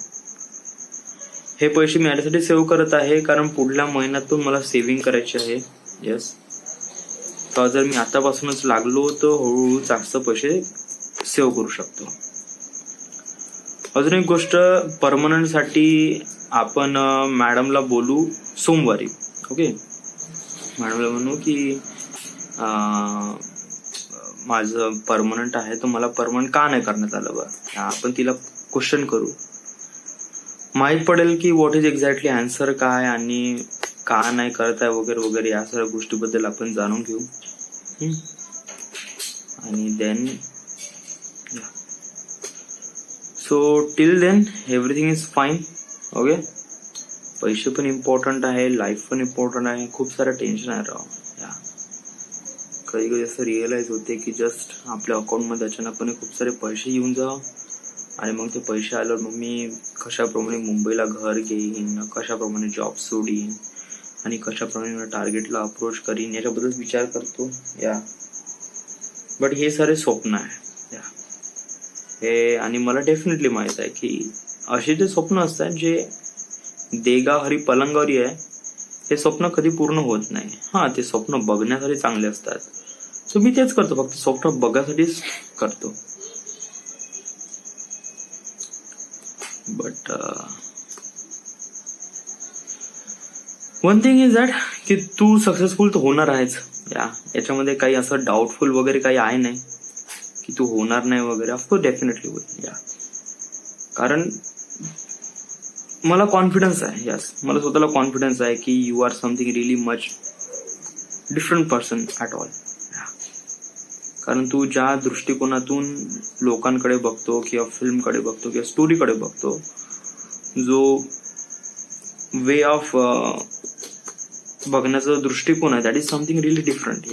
हे पैसे मी याच्यासाठी सेव्ह करत आहे कारण पुढल्या महिन्यातून मला सेव्हिंग करायची आहे. येस, तर जर मी आतापासूनच लागलो तर हळूहळू जास्त पैसे सेव्ह करू शकतो. अजून एक गोष्ट, परमनंट साठी आपण मॅडमला बोलू सोमवारी. ओके. मॅडमला म्हणू की माझं परमनंट आहे तर मला परमनंट का नाही करण्यात आलं बा. आपण तिला क्वेश्चन करू, माहीत पडेल की व्हॉट इज एक्झॅक्टली आन्सर काय आणि का नाही करत आहे वगैरे वगैरे. या सगळ्या गोष्टीबद्दल आपण जाणून घेऊ. आणि then so till then everything is fine. Okay. पैसे पण इम्पॉर्टंट आहे, लाईफ पण इम्पॉर्टंट आहे. खूप सारं टेन्शन आहे राव. कधी कधी असं रिअलाइज होते की जस्ट आपल्या अकाउंटमध्ये अचानकपणे खूप सारे पैसे येऊन जा, आणि मग ते पैसे आल्यावर मग मी कशाप्रमाणे मुंबईला घर घेईन, कशाप्रमाणे जॉब सोडीन, आणि कशाप्रमाणे टार्गेटला अप्रोच करीन याच्याबद्दल विचार करतो. या बट हे सारे स्वप्न आहे या हे, आणि मला डेफिनेटली माहित आहे की असे जे स्वप्न असतात जे देगा हरी पलंगावरी आहे, हे स्वप्न कधी पूर्ण होत नाही. ते स्वप्न बघण्यासाठी चांगले असतात. सो मी तेच करतो, फक्त स्वप्न बघण्यासाठीच करतो. But one thing is that की तू सक्सेसफुल तर होणार आहेच. याच्यामध्ये काही असं डाऊटफुल वगैरे काही आहे नाही की तू होणार नाही वगैरे. ऑफकोर्स डेफिनेटली होईल. कारण मला कॉन्फिडन्स आहे. यस, मला स्वतःला कॉन्फिडन्स आहे की you are something really much different person at all. कारण तू ज्या दृष्टिकोनातून लोकांकडे बघतो किंवा फिल्मकडे बघतो किंवा स्टोरीकडे बघतो, जो वे ऑफ बघण्याचा दृष्टिकोन आहे, that is something really different.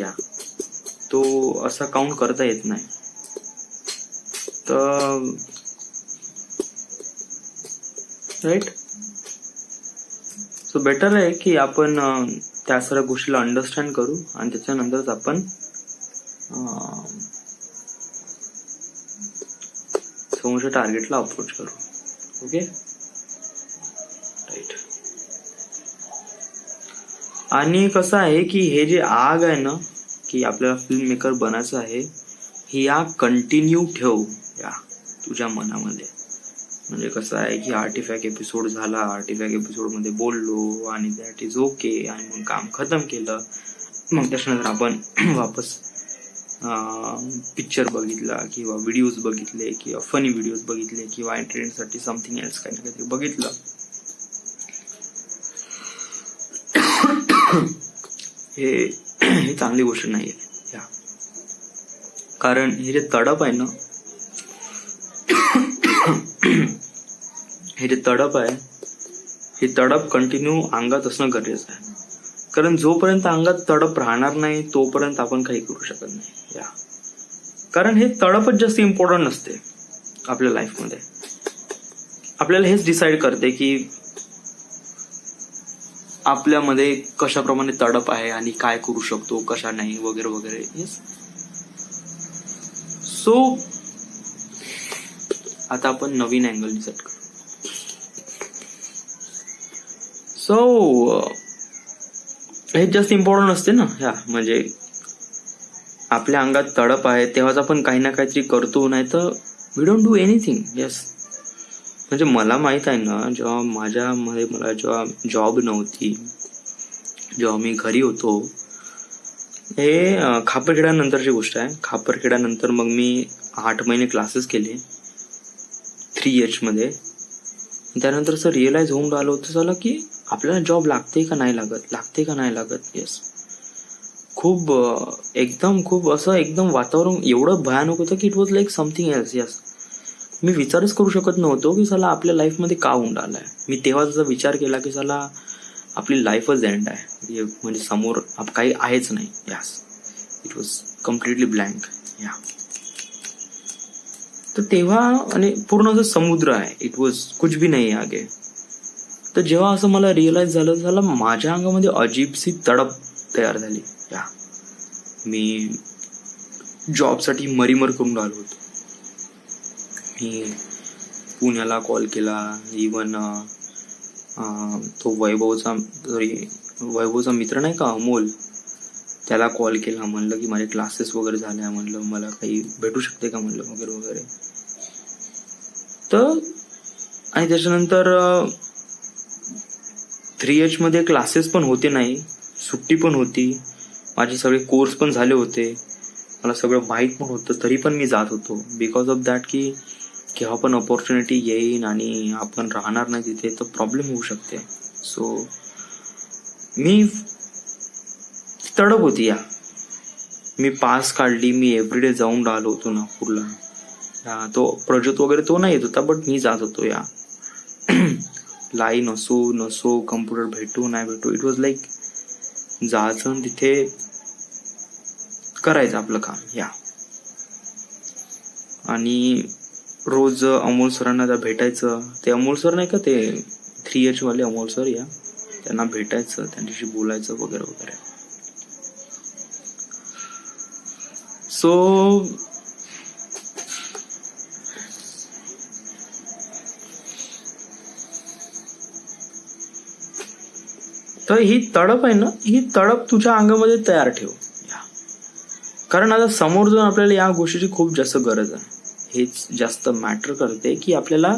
तो असा काउंट करता येत नाही. तर राईट, सो बेटर आहे की आपण त्या सर्व गोष्टीला अंडरस्टँड करू आणि त्याच्यानंतरच आपण समोरच्या टार्गेटला अप्रोच करू. Okay, right. आणि कसं आहे की हे जे आग आहे ना की आपल्याला फिल्म मेकर बनायचं आहे, ही आग कंटिन्यू ठेव या तुझ्या मनामध्ये. म्हणजे कसं आहे की आर्टिफॅक्ट एपिसोड झाला, आर्टिफॅक्ट एपिसोडमध्ये बोललो आणि दॅट इज ओके, आणि मग काम खतम केलं. मग त्याच्यानंतर आपण वापस पिक्चर बघितला किंवा व्हिडिओज बघितले किंवा फनी व्हिडिओज बघितले किंवा एंटरटेनसाठी समथिंग एल्स काही ना काहीतरी बघितलं. हे चांगली गोष्ट नाही आहे. कारण हे जे तडप आहे ना, हे जे तडप आहे, हे तडप कंटिन्यू अंगात असणं गरजेचं आहे. कारण जोपर्यंत अंगात तडप राहणार नाही तोपर्यंत आपण काही करू शकत नाही. कारण हे तडपच जास्त इम्पॉर्टंट नसते आपल्या लाईफमध्ये. आपल्याला हेच डिसाईड करते की आपल्यामध्ये कशाप्रमाणे तडप आहे आणि काय करू शकतो, कशा नाही, वगैरे वगैरे. येस. सो आता आपण नवीन अँगल सेट करू. सो हे जास्त इम्पॉर्टंट असते ना. म्हणजे आपल्या अंगात तडप आहे तेव्हाच आपण काही ना काहीतरी करतो, नाही तर we don't do anything. Yes. म्हणजे मला माहित आहे ना, जेव्हा मला जेव्हा जॉब नव्हती, जेव्हा मी घरी होतो, हे खापरखेड्यानंतरची गोष्ट आहे. खापरखेड्यानंतर मग मी 8 महिने क्लासेस केले 3H मध्ये. त्यानंतर असं रिअलाइज होऊन राहिलं होतं झालं की आपल्याला जॉब लागते का नाही लागत. येस. खूप असं एकदम वातावरण एवढं भयानक होतं की it was like something else. Yes. मी विचारच करू शकत नव्हतो की साला आपल्या लाईफमध्ये का होऊन राहिलाय. मी तेव्हा जसा विचार केला की साला आपली लाईफच एंड आहे, म्हणजे समोर काही आहेच नाही. Yes. It was completely blank. तर तेव्हा आणि पूर्ण असं समुद्र आहे, इट वॉज कुछ भी नाही आगे. तर जेव्हा असं मला रिअलाइज झालं माझ्या अंगामध्ये अजीबसी तडप तयार झाली. मी जॉबसाठी मरीमर करून राहिलो होतो. मी पुण्याला कॉल केला, इवन तो वैभवचा मित्र नाही का अमोल, त्याला कॉल केला. म्हणलं की माझे क्लासेस वगैरे झाले, म्हणलं मला काही भेटू शकते का, म्हणलं वगैरे वगैरे. तर आणि त्याच्यानंतर 3H मध्ये क्लासेस पण होते नाही, सुट्टी पण होती, माझे सगळे कोर्स पण झाले होते, मला सगळं माहीत पण होतं, तरी पण मी जात होतो. बिकॉज ऑफ दॅट की केव्हा पण ऑपॉर्च्युनिटी येईन आणि आपण राहणार नाही तिथे तर प्रॉब्लेम होऊ शकते. सो मी तडप होती. मी पास काढली, मी एव्हरीडे जाऊन राहिलो होतो नागपूरला. तो प्रोजेक्ट वगैरे तो नाही येत होता, बट मी जात होतो. लाईन नसो कम्प्युटर भेटू नाही भेटू, इट वॉज लाईक जायचं तिथे करायचं आपलं काम. आणि रोज अमोल सरांना भेटायचं. ते अमोल सर नाही का, ते 3H वाले अमोल सर, त्यांना भेटायचं, त्यांच्याशी बोलायचं वगैरे वगैरे. सो तर ही तडप आहे ना, ही तडप तुझ्या अंगामध्ये तयार ठेव. कारण आता समोर जाऊन आपल्याला या गोष्टीची खूप जास्त गरज आहे. हेच जास्त मॅटर करते की आपल्याला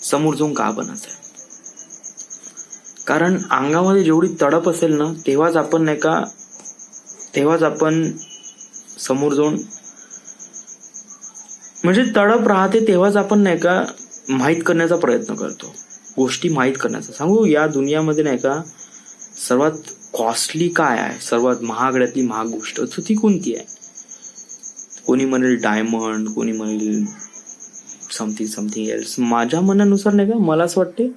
समोर जाऊन का बनायचं आहे. कारण अंगामध्ये जेवढी तडप असेल ना, तेव्हाच आपण समोर जाऊन, म्हणजे तडप राहते तेव्हाच आपण नाही का माहीत करण्याचा प्रयत्न करतो, गोष्टी माहीत करण्याचा. सांगू, या दुनियामध्ये नाही का सर्वात कॉस्टली काय आहे, सर्वात महागड्यातली महाग गोष्ट तर ती कोणती आहे? कोणी म्हणेल डायमंड, कोणी म्हणेल समथिंग एल्स. माझ्या मनानुसार नाही का, मला असं वाटते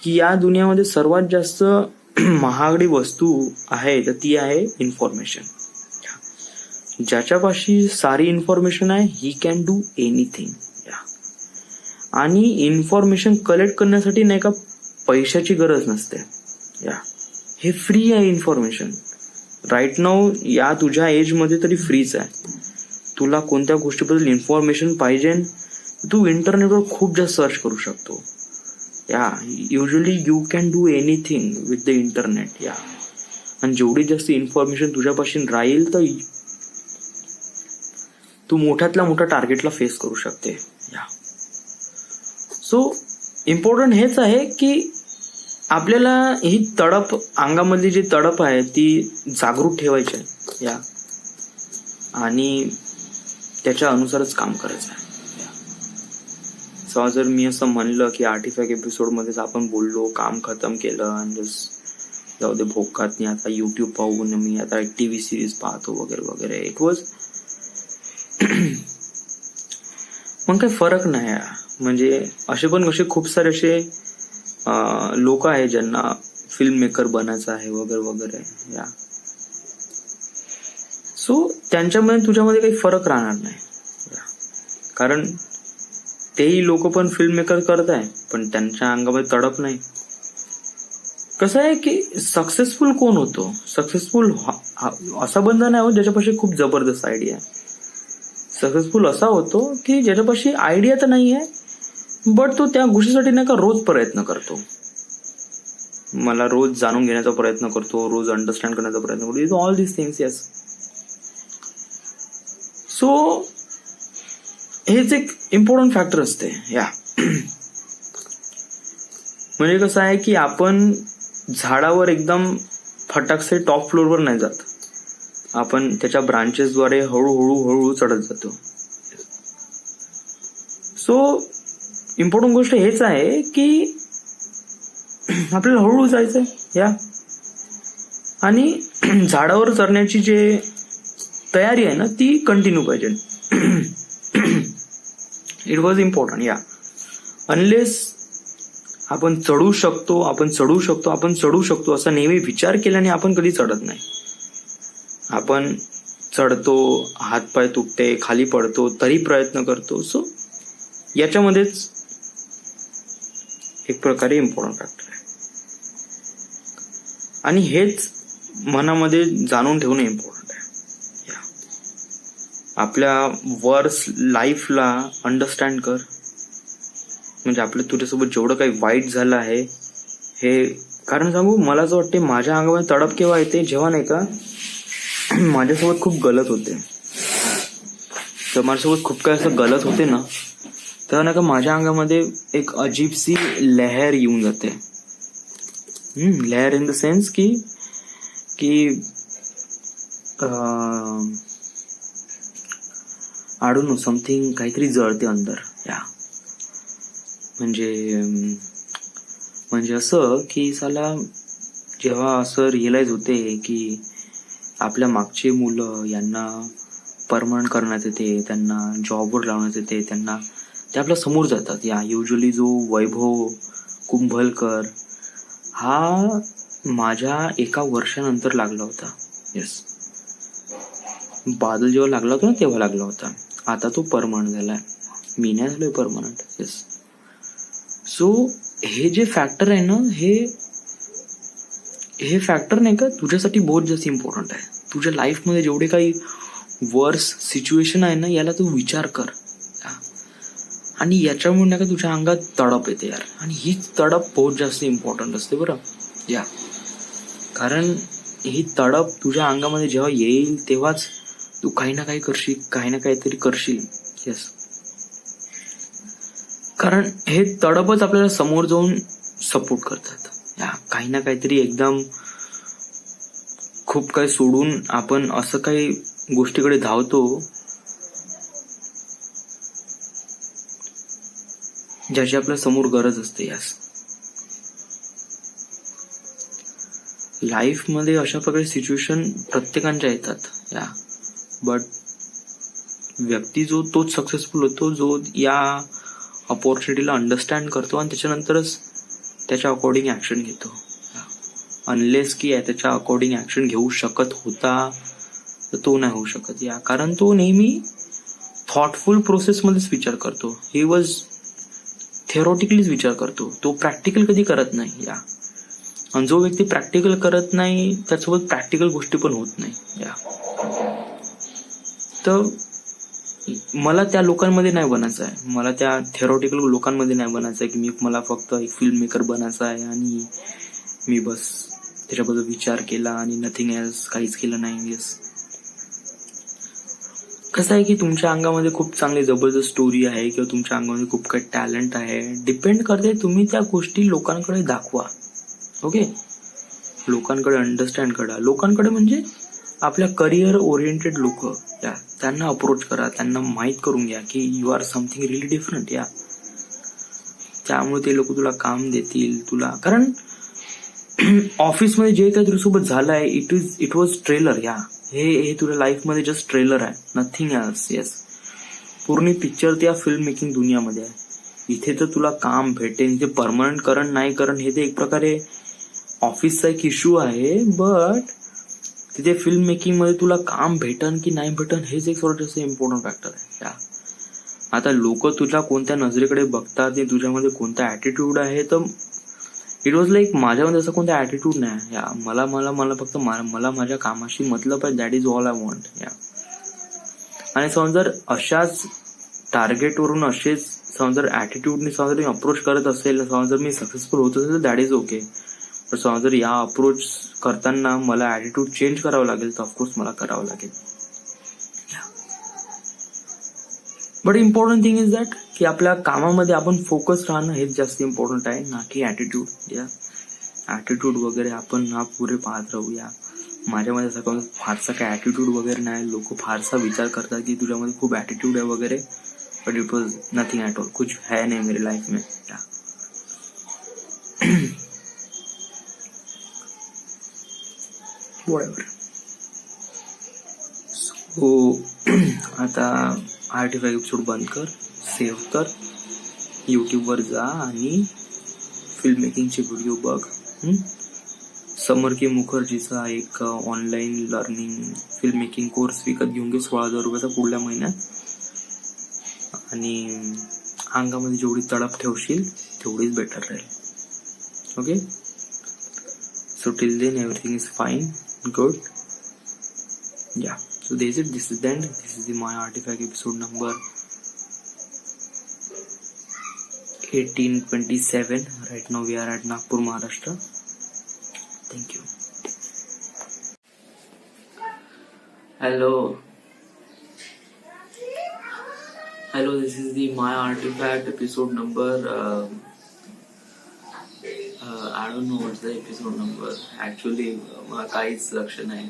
की या दुनियामध्ये सर्वात जास्त महागडी वस्तू आहे तर ती आहे इन्फॉर्मेशन. ज्याच्यापाशी सारी इन्फॉर्मेशन आहे, ही कॅन डू एनिथिंग. आणि इन्फॉर्मेशन कलेक्ट करण्यासाठी नाही का पैशाची गरज नसते. हे फ्री आहे इन्फॉर्मेशन. राईट नाऊ या तुझ्या एजमध्ये तरी फ्रीच आहे. तुला कोणत्या गोष्टीबद्दल इन्फॉर्मेशन पाहिजे, तू इंटरनेटवर खूप जास्त सर्च करू शकतो. Usually you can do anything with the internet. आणि जेवढी जास्त इन्फॉर्मेशन तुझ्यापासून राहील तर तू मोठ्यातल्या मोठ्या टार्गेटला फेस करू शकते. सो इम्पॉर्टंट हेच आहे की आपल्याला ही तडप, अंगामधली जी तडप आहे ती जागरूक ठेवायची आहे या, आणि त्याच्या अनुसारच काम करायचं आहे. सो जर मी असं म्हणलं की 85 एपिसोडमध्येच आपण बोललो, काम खतम केलं आणि जस्ट जाऊ दे भोकात नाही, आता युट्यूब पाहून मी आता टीव्ही सिरीज पाहतो वगैरे वगैरे, इट वॉज मग काही फरक नाही. म्हणजे असे पण कसे खूप सारे असे लोक आहे ज्यांना फिल्म मेकर बनायचं आहे वगैरे वगैरे या. सो त्यांच्यामध्ये तुझ्यामध्ये काही फरक राहणार नाही, कारण तेही लोक पण फिल्म मेकर करत आहे पण त्यांच्या अंगामध्ये तडप नाही. कसं आहे की सक्सेसफुल कोण होतो, सक्सेसफुल असा बंदा नाही होत ज्याच्यापाशी खूप जबरदस्त आयडिया आहे. सक्सेसफुल असा होतो की ज्याच्यापाशी आयडिया तर नाही आहे बट तो त्या गोष्टीसाठी नाही का रोज प्रयत्न करतो, मला रोज जाणून घेण्याचा प्रयत्न करतो, रोज अंडरस्टँड करण्याचा प्रयत्न करतो, ऑल दिस थिंग्स. येस. सो हेच एक इम्पॉर्टंट फॅक्टर असते या. म्हणजे कसं आहे की आपण झाडावर एकदम फटाकसे टॉप फ्लोअरवर नाही जात, आपण त्याच्या ब्रांचेसद्वारे हळूहळू हळूहळू चढत जातो. सो इम्पॉर्टंट गोष्ट हेच आहे की आपल्याला हळूहळू जायचंय या, आणि झाडावर चढण्याची जे तयारी आहे ना ती कंटिन्यू पाहिजे. इट वॉज इम्पॉर्टंट या. अनलेस आपण चढू शकतो, आपण चढू शकतो, आपण चढू शकतो असा नेहमी विचार केल्याने आपण कधी चढत नाही. आपण चढतो, हातपाय तुटते, खाली पडतो, तरी प्रयत्न करतो. सो याच्यामध्येच एक प्रकारे इम्पॉर्टंट फॅक्टर आहे, आणि हेच मनामध्ये जाणून ठेवणं इम्पॉर्टंट आहे. आपल्या वर्स लाईफला अंडरस्टँड कर. म्हणजे आपलं तुझ्यासोबत जेवढं काही वाईट झालं आहे हे, कारण सांगू मला असं वाटते माझ्या अंगामध्ये तडप केव्हा येते जेव्हा नाही का माझ्यासोबत खूप गलत होते, तर माझ्यासोबत खूप काही असं गलत होते ना, तर नाही का माझ्या अंगामध्ये एक अजीबसी लहर येऊन जाते. लहर इन द सेन्स की आय डोंट नो, समथिंग काहीतरी जळते अंदर या. म्हणजे असं की साला जेव्हा असं रिअलाइज होते की आपल्या मागचे मुलं यांना परमनंट करण्यात येते, त्यांना जॉबवर लावण्यात येते, त्यांना ते आपल्या समोर जातात या. युजली जो वैभव कुंभलकर हा माझ्या 1 वर्षानंतर लागला होता. येस, बादल जेव्हा लागला होता ना तेव्हा लागला होता. आता तो परमनंट झालाय, मी नाही झालोय परमनंट. येस. सो हे जे फॅक्टर आहे ना, हे फॅक्टर नाही का तुझ्यासाठी बहुत जास्त इम्पॉर्टंट आहे. तुझ्या लाईफमध्ये जेवढे काही वर्स सिच्युएशन आहे ना, याला तू विचार कर, आणि याच्यामुळे नाही का तुझ्या अंगात तडप येते यार. आणि ही तडप बहुत जास्त इम्पॉर्टंट असते बरं या, कारण ही तडप तुझ्या अंगामध्ये जेव्हा येईल तेव्हाच तू काही ना काही करशील, काही ना काहीतरी करशील. येस, कारण हे तडपच आपल्याला समोर जाऊन सपोर्ट करतात या. काही ना काहीतरी एकदम खूप काही सोडून आपण असं काही गोष्टीकडे धावतो ज्याची आपल्या समोर गरज असते. यास, लाईफ मध्ये अशा प्रकारे सिच्युएशन प्रत्येकांच्या येतात या, बट व्यक्ती जो तोच सक्सेसफुल होतो जो या अपॉर्च्युनिटीला अंडरस्टँड करतो आणि त्याच्यानंतरच त्याच्या अकॉर्डिंग ऍक्शन घेतो. अनलेस की त्याच्या अकॉर्डिंग ऍक्शन घेऊ शकत होता तर तो नाही होऊ शकत या, कारण तो नेहमी थॉटफुल प्रोसेसमध्येच विचार करतो. ही वॉज थिअरॉटिकलीच विचार करतो, तो प्रॅक्टिकल कधी करत नाही या. आणि जो व्यक्ती प्रॅक्टिकल करत नाही त्यासोबत प्रॅक्टिकल गोष्टी पण होत नाही या. तर मला त्या लोकांमध्ये नाही बनायचं आहे, मला त्या थिअरॉटिकल लोकांमध्ये नाही बनायचं आहे की मला फक्त एक फिल्म मेकर बनायचं आहे आणि मी बस त्याच्याबद्दल विचार केला आणि नथिंग एल्स, काहीच केलं नाही. येस, कसं आहे की तुमच्या अंगामध्ये खूप चांगली जबरदस्त स्टोरी आहे किंवा तुमच्या अंगामध्ये खूप काही टॅलेंट आहे, डिपेंड करते तुम्ही त्या गोष्टी लोकांकडे दाखवा. ओके, लोकांकडे अंडरस्टँड करा. लोकांकडे म्हणजे आपल्या करिअर ओरिएंटेड लोक, या त्यांना अप्रोच करा, त्यांना माहीत करून घ्या की you are something really different. या त्यामुळे ते लोक तुला काम देतील तुला. कारण ऑफिसमध्ये जे काही तुझ्यासोबत झालं आहे इट वॉज ट्रेलर. या हे तुझ्या लाईफमध्ये जस्ट ट्रेलर आहे, नथिंग एल्स. येस, पूर्ण पिक्चर त्या फिल्म मेकिंग दुनियामध्ये आहे. इथे तर तुला काम भेटेल, ते परमनंट करण नाही करण हे ते एक प्रकारे ऑफिसचा एक इश्यू आहे, बट तिथे फिल्म मेकिंग मध्ये तुला काम भेटन की नाही भेटन हेच एक थोडंसं इम्पॉर्टंट फॅक्टर आहे. या आता लोक तुझ्या कोणत्या नजरेकडे बघतात, ते तुझ्यामध्ये कोणता ऍटिट्यूड आहे, तर इट वॉज लाईक माझ्यामध्ये असं कोणता ऍटिट्यूड नाही. या मला मला मला फक्त मला माझ्या कामाशी मतलब आहे, that is all I want. या आणि समजा जर अशाच टार्गेटवरून असेच समजा ऍटिट्यूडने समजा मी अप्रोच करत असेल, समजा जर मी सक्सेसफुल होत असेल तर दॅट इज ओके. पण समजा जर या अप्रोच करताना मला ऍटिट्यूड चेंज करावं लागेल तर ऑफकोर्स मला करावं लागेल. But important thing is that की आपल्या कामामध्ये आपण फोकस राहणं हेच जास्त इम्पॉर्टंट आहे, ना की ऍटिट्यूड. या ऍटिट्यूड वगैरे आपण ना पुरे पाहत राहूया. माझ्यामध्ये असं फारसा काय ऍटिट्यूड वगैरे नाही. लोक फारसा विचार करतात की तुझ्यामध्ये खूप ऍटिट्यूड आहे वगैरे, but it was nothing at all. कुछ है नहीं मेरी लाइफ में. whatever. सो आता आर्टिफॅक्ट एपिसोड बंद कर, सेव्ह कर, यूट्यूबवर जा आणि फिल्म मेकिंगचे व्हिडिओ बघ. समर के मुखर्जीचा एक online learning film making course विकत घेऊन घे 16,000 रुपयाचा पुढल्या महिन्यात. आणि अंगामध्ये जेवढी तडप ठेवशील तेवढीच बेटर राहील. Okay, so till then everything is fine, good. Yeah, so this is the end. This is the My Artifact episode number 1827. Right now we are at Nagpur, Maharashtra. Thank you. Hello, this is the My Artifact episode number I don't know what's the episode number actually. मला काहीच लक्ष नाही.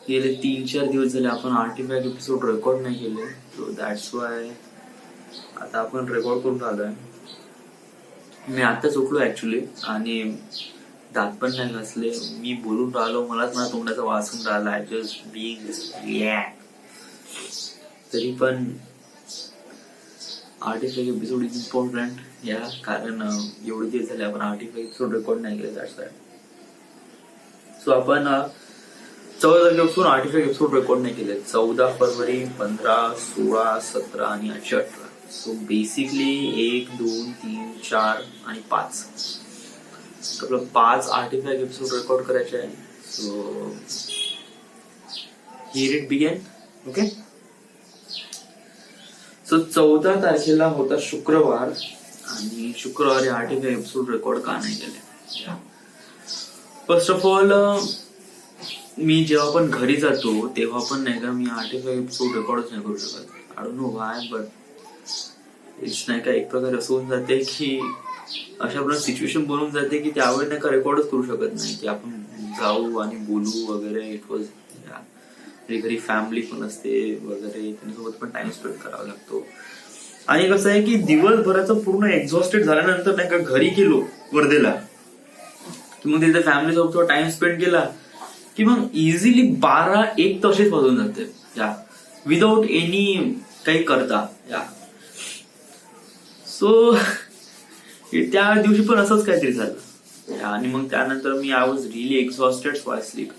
गेले 3-4 दिवस झाले आपण artefact episode record नाही केले, सो दॅट्स वाय आता आपण रेकॉर्ड करून राहिलोय. मी आताच उठलो ऍक्च्युली आणि दात पण नाही घासले, मी बोलून राहिलो, मलाच माझ्या तोंडाचा वासून राहिला. जस्ट बिईंग तरी पण आर्टिफॅक्ट एपिसोड इज इम्पॉर्टंट. या कारण एवढे दिवस झाले आपण आर्टिफॅक्ट एपिसोड रेकॉर्ड नाही केले, दॅट्स वाय. सो आपण 14 तारखेपासून आर्टिफॅक्ट एपिसोड रेकॉर्ड नाही केले. 14 फरवरी, 15, 16, 17 आणि 18. सो बेसिकली 1, 2, 3, 4 आणि 5 आपलं 5 आर्टिफॅक्ट एपिसोड रेकॉर्ड करायचे आहे. So here it begin. Okay, so 14 तारखेला होता शुक्रवार आणि शुक्रवारी आर्टिफॅक्ट एपिसोड रेकॉर्ड का नाही केले. फर्स्ट ऑफ ऑल मी जेव्हा पण घरी जातो तेव्हा पण नाही का मी आर्टिफॅक्ट एपिसोड रेकॉर्डच नाही करू शकत. I don't know why, but it's नाही का एक प्रकारे असं होऊन जाते की अशा प्रकारे सिच्युएशन बनवून जाते की त्यावेळी नाही का रेकॉर्डच करू शकत नाही की आपण जाऊ आणि बोलू वगैरे. इट वॉज घरी फॅमिली पण असते वगैरे, त्यांच्यासोबत पण टाइम स्पेंड करावा लागतो. आणि कसं आहे की दिवसभराचं पूर्ण एक्झॉस्टेड झाल्यानंतर नाही का घरी गेलो वर्धेला की मग तिथे फॅमिली सोबत टाइम स्पेंड केला की मग इझिली 12-1 तसेच वाजून जाते. या विदाउट एनी काही करता. या सो त्या दिवशी पण असंच काहीतरी झालं. आणि मग त्यानंतर मी I was really exhausted, so I sleep.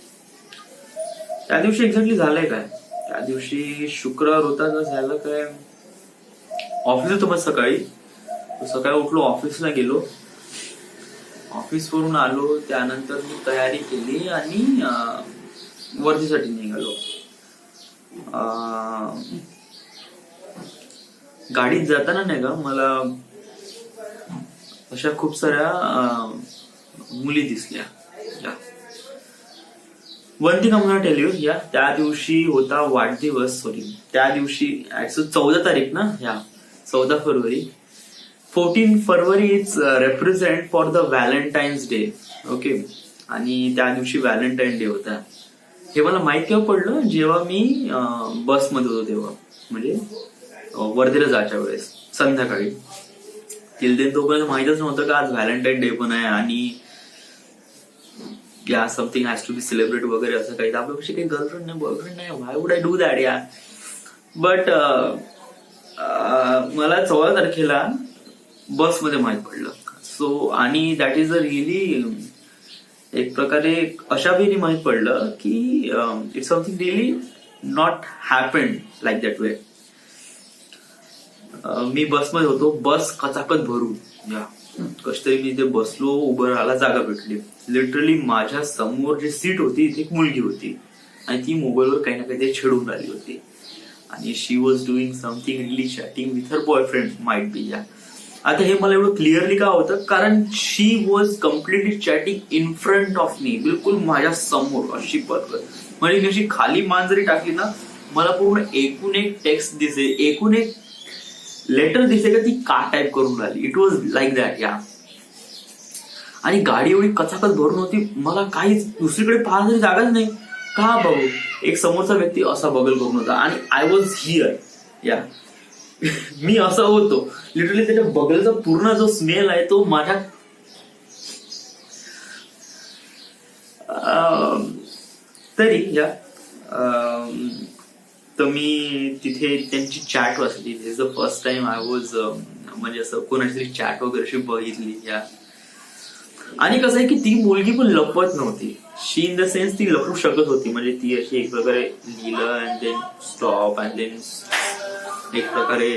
त्या दिवशी एक्झॅक्टली झालंय काय, त्या दिवशी शुक्रवार होता, तर झालं काय, ऑफिस होतं मग सकाळी उठलो, ऑफिसला गेलो, ऑफिसवरून आलो, त्यानंतर मी तयारी केली आणि वर्धेसाठी निघालो. गाडीत जाताना नाही का मला अशा खूप साऱ्या मुली दिसल्या. One thing I gonna tell you, या त्या दिवशी होता वाढदिवस, सॉरी त्या दिवशी 14 तारीख ना, या 14 February. 14 February is represent for the Valentine's day. Okay, आणि त्या दिवशी व्हॅलेंटाईन डे होता. हे मला माहित केव्हा पडलं, जेव्हा मी बसमध्ये होतो तेव्हा, म्हणजे वर्धेला जायच्या वेळेस संध्याकाळी. तिल दिन तोपर्यंत माहितच नव्हतं का आज व्हॅलेंटाईन डे पण आहे आणि yeah something has to be celebrate वगैरे असं काही. आपल्यापेक्षा काही गर्लफ्रेंड नाही, बॉयफ्रेंड नाही, why would I do that yeah. But मला 14 तारखेला बसमध्ये माहित पडलं. सो आणि दॅट इज अ रिअली एक प्रकारे अशा वेळी माहित पडलं की it's something really not happened like that way. मी बसमध्ये होतो, बस कचाकच भरून, या कश तरी मी इथे बसलो, उभं राहायला जागा भेटली. लिटरली माझ्या समोर जी सीट होती तिथे एक मुलगी होती आणि ती मोबाईलवर काही ना काही छेडून राहिली होती आणि she was doing something really chatting with her boyfriend might be. Yeah आता हे मला एवढं क्लिअरली का होतं, कारण she was completely chatting in front of me, बिलकुल माझ्या समोर अशी पद्धत. म्हणजे मी अशी खाली मान जरी टाकली ना, मला पूर्ण एकूण एक टेक्स्ट दिसे, एकूण एक लेटर दिसे का ती का टाईप करून राहिली. It was like that. या आणि गाडी एवढी कचाकच भरून होती, मला काहीच दुसरीकडे पाहण्याची जागाच नाही. का बघू, एक समोरचा व्यक्ती असा बगल करून होता आणि आय वॉज हिअर. या मी असा होतो, लिटरली त्याच्या बगलचा पूर्ण जो स्मेल आहे तो माझ्या तरी. या तर मी तिथे त्यांची चॅट वाचली. This is the first time I was म्हणजे असं कोणाची चॅट वगैरे बघितली. या आणि कसं आहे की ती मुलगी पण लपवत नव्हती. शी इन द सेन्स ती लपू शकत होती, म्हणजे ती अशी एक प्रकारे लिहिलं and then stop and then एक प्रकारे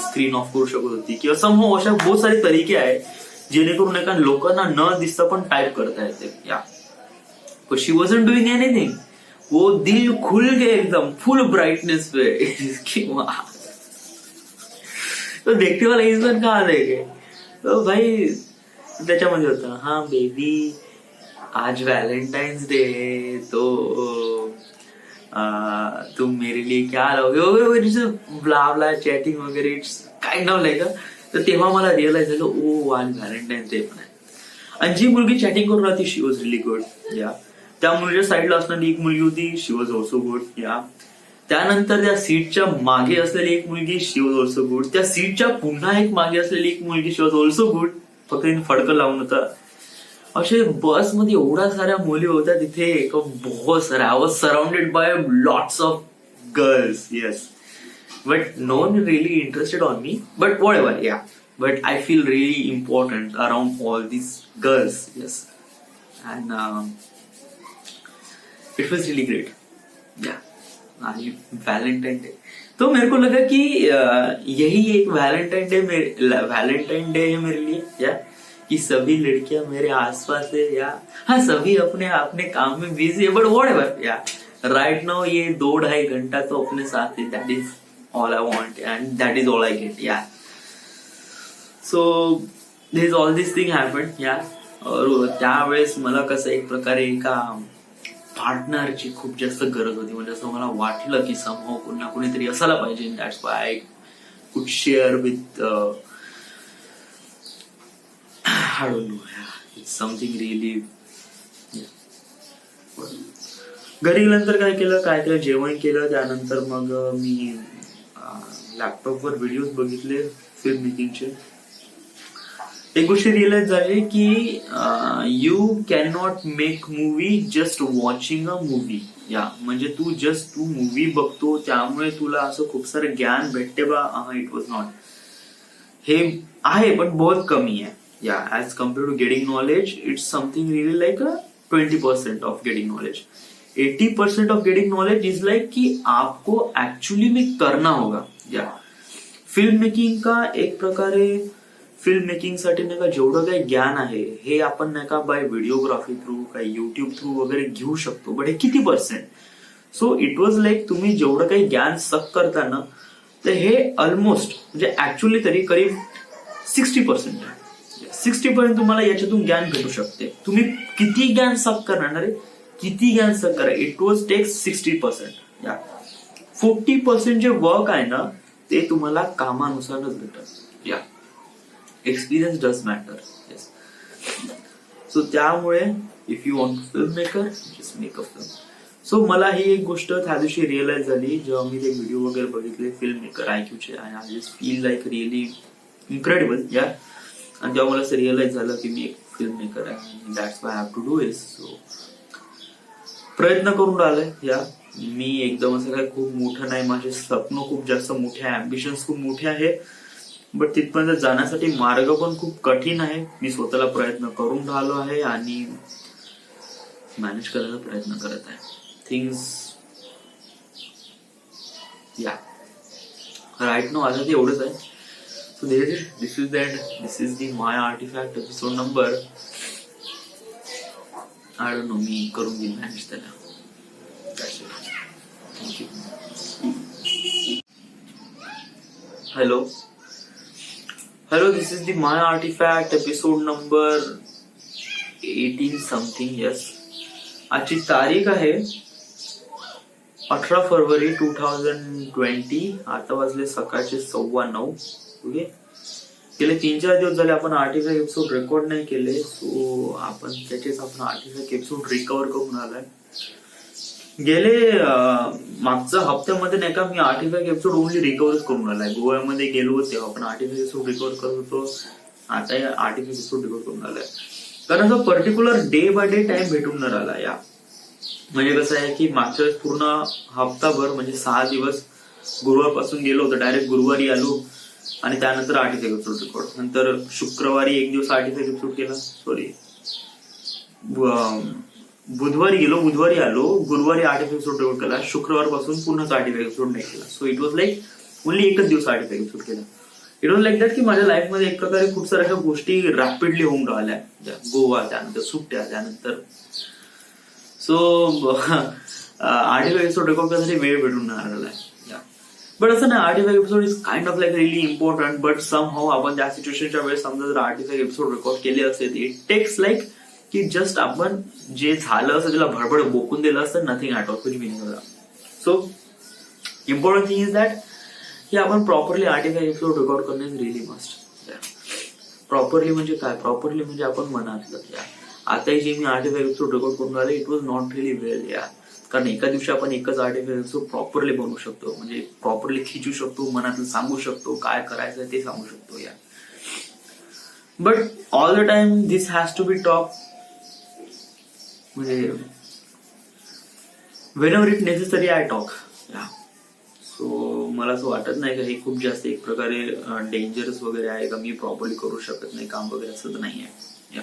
स्क्रीन ऑफ करू शकत होती, किंवा समूह अशा बहुत सारे तरीके आहेत जेणेकरून एका लोकांना न दिसता पण टाईप करता येते. या शी वॉजंट डुईंग एनीथिंग. वो दिल खुल गए एकदम फुल ब्राइटनेस पे. तो देखते वाला इंसान कहाँ देखे. तो भाई त्याच्यामध्ये होता, हा बेबी आज व्हॅलेंटाइन्स डे, तो तुम मेरे लिए क्या लाओगे, ब्ला ब्ला चॅटिंग वगैरे, इट्स काइंड ऑफ लाईक. तर तेव्हा मला रिअलाइज झालं, ओ आज व्हॅलेंटाइन्स डे पण आहे. आणि जी मुलगी चॅटिंग करून राहती शी वॉज रिली गुड. या त्या मुलीच्या साईडला असणारी एक मुलगी होती, शी वॉज ऑल्सो गुड. या त्यानंतर त्या सीटच्या मागे असलेली एक मुलगी, शी वॉज ऑल्सो गुड. त्या सीटच्या पुन्हा एक मागे असलेली एक मुलगी, शी वॉज ऑल्सो गुड. फक्त फडकं लावून होता. असे बसमध्ये एवढ्या साऱ्या मुली होत्या तिथे, बहुत साऱ्या. I was surrounded by lots of girls. Yes, but no one really interested on me, but whatever. Yeah but I feel really important around all this girls. Yes, and it was really great. Yeah Valentine day तो मेरे को लगा कि यही एक Valentine day है मेरे लिए. या कि सभी लड़कियां मेरे आसपास है. या हाँ, सभी अपने अपने काम में बिजी है, but whatever. Yeah right now ये 2-2.5 घंटा तो अपने साथ है. That is all I want and that is all I get. Yeah so this all this thing happen. Yeah और त्यावेळेस मला कसं एक प्रकारे एका पार्टनरची खूप जास्त गरज होती. म्हणजे असं मला वाटलं की समहाव कोणा कोणीतरी असायला पाहिजे. That's why I could share with I don't no, it's something really. घरी गेल्यानंतर काय केलं जेवण केलं. त्यानंतर मग मी लॅपटॉपवर व्हिडिओज बघितले फिल्म मेकिंगचे. एक गोष्ट रिअलाइज झाली की you can not make movie just watching a movie. या म्हणजे तू मूवी बघतो त्यामुळे तुला असं खूप सारं ज्ञान भेटते बा. It was not. हे आहे पण बहुत कमी आहे. Yeah as compare to getting knowledge, it's something really like 20% of getting knowledge. 80% of getting knowledge is like कि आपको एक्चुअली में करना होगा. या फिल्म मेकिंग का एक प्रकारे फिल्म मेकिंग साठी नाही का जेवढं काही ज्ञान आहे हे आपण नाही का बाय व्हिडिओग्राफी थ्रू काही युट्यूब थ्रू वगैरे घेऊ शकतो. बट हे किती percent. So it was like तुम्ही जेवढं काही ज्ञान सक करता ना, तर हे ऑलमोस्ट म्हणजे ऍक्च्युअली तरी करीब 60% आहे. 60% तुम्हाला याच्यातून ज्ञान भेटू शकते. तुम्ही किती ज्ञान सक करणार रे, किती घ्यायचं करा, इट वॉज टेक्स 60%. या 40% जे वर्क आहे ना ते तुम्हाला कामानुसारच भेटत. Yeah experience does matter. Yes. So त्यामुळे if you want film maker just make a film. So मला ही एक गोष्ट त्या दिवशी रिअलाइज झाली जेव्हा मी ते व्हिडिओ वगैरे बघितले फिल्म मेकर IQचे, आणि I just feel like really incredible. या आणि तेव्हा मला असं रिअलाइज झालं की मी एक फिल्म मेकर आहे. That's why I have to do it. So प्रयत्न करून राहिलोय. या मी एकदम असं काय खूप मोठं नाही, माझे स्वप्न खूप जास्त मोठे आहे, अम्बिशन्स खूप मोठे आहे, बट तिथपर्यंत जाण्यासाठी मार्ग पण खूप कठीण आहे. मी स्वतःला प्रयत्न करून राहिलो आहे आणि मॅनेज करायचा प्रयत्न करत आहे थिंग्स. या राईट नो आता ते एवढंच आहे. So this is that, this is the my artifact episode number. I don't know, मी करून घेईन मॅनेज त्याला. Thank you. Hello, this is the My Artifact episode number 18 something. yes. आजची तारीख आहे 18 फरवरी 2020. आता वाजले सकाळचे 9:15. ओके, गेले 3-4 दिवस झाले आपण आर्टिफॅक्ट एपिसोड रेकॉर्ड नाही केले. सो आपण आर्टिफॅक्ट एपिसोड रिकव्हर करून आलाय. गेले मागच्या हप्त्यामध्ये नाही का मी आर्टिफॅक्ट एपिसोड ओनली रिकव्हरच करून आलाय. गोव्यामध्ये गेलो तेव्हा आपण आर्टिफॅक्ट एपिसोड रिकव्हर करत होतो. आता आर्टिफॅक्ट एपिसोड रिकव्हर करून आलाय. कारण असं particular day by day time भेटून न राहिला. या म्हणजे कसं आहे की मागच्या वेळेस पूर्ण हप्ताभर म्हणजे 6 दिवस गुरुवारपासून गेलो होतो, डायरेक्ट गुरुवारी आलो आणि त्यानंतर आर्टिफॅक्ट एपिसोड रेकॉर्ड. नंतर शुक्रवारी एक दिवस आर्टिफॅक्ट एपिसोड केला, बुधवारी गेलो, बुधवारी आलो, गुरुवारी आर्टिफॅक्ट एपिसोड रेकॉर्ड केला, शुक्रवारपासून पूर्णच आर्टिफॅक्ट एपिसोड नाही केला. So it was like only एकच दिवस आर्टिफॅक्ट एपिसोड केला. इट वॉज लाईक दॅट की माझ्या लाईफमध्ये एक प्रकारे खूप साऱ्या गोष्टी रॅपिडली होऊन राहिल्या. गोवा, त्यानंतर सुट्ट्या, त्यानंतर सो आर्टिफॅक्ट एपिसोड रेकॉर्ड करण्यासाठी वेळ भेटून नाही राहिला. बट असं नाही, artefact episode is kind of like really important. But somehow आपण त्या सिच्युएशनच्या वेळेस समजा जर आर्टिफॅक्ट एपिसोड रेकॉर्ड केले असेल, इट टेक्स लाईक की जस्ट आपण जे झालं असं त्याला भडभड बोकून दिलं असतं, नथिंग ॲट ऑल, कुछ भी नाही झाला. So important thing is that की आपण प्रॉपरली आर्टिफॅक्ट एपिसोड रेकॉर्ड करणे इज रिली मस्ट. प्रॉपरली म्हणजे काय? प्रॉपरली म्हणजे आपण मनातलं. आता जे मी आर्टिफॅक्ट एपिसोड रेकॉर्ड करून राहिले, इट वॉज नॉट रिली वेल. कारण एका दिवशी आपण एकच आर्टिफॅक्ट एपिसोड प्रॉपरली बनवू शकतो, म्हणजे प्रॉपरली खिचू शकतो, मनातलं सांगू शकतो, काय करायचं ते सांगू शकतो. But all the time this has to be talk, म्हणजे whenever it necessary I talk. So मला असं वाटत नाही का हे खूप जास्त एक प्रकारे डेंजरस वगैरे आहे का मी प्रॉपरली करू शकत नाही काम वगैरे, असं तर नाही आहे.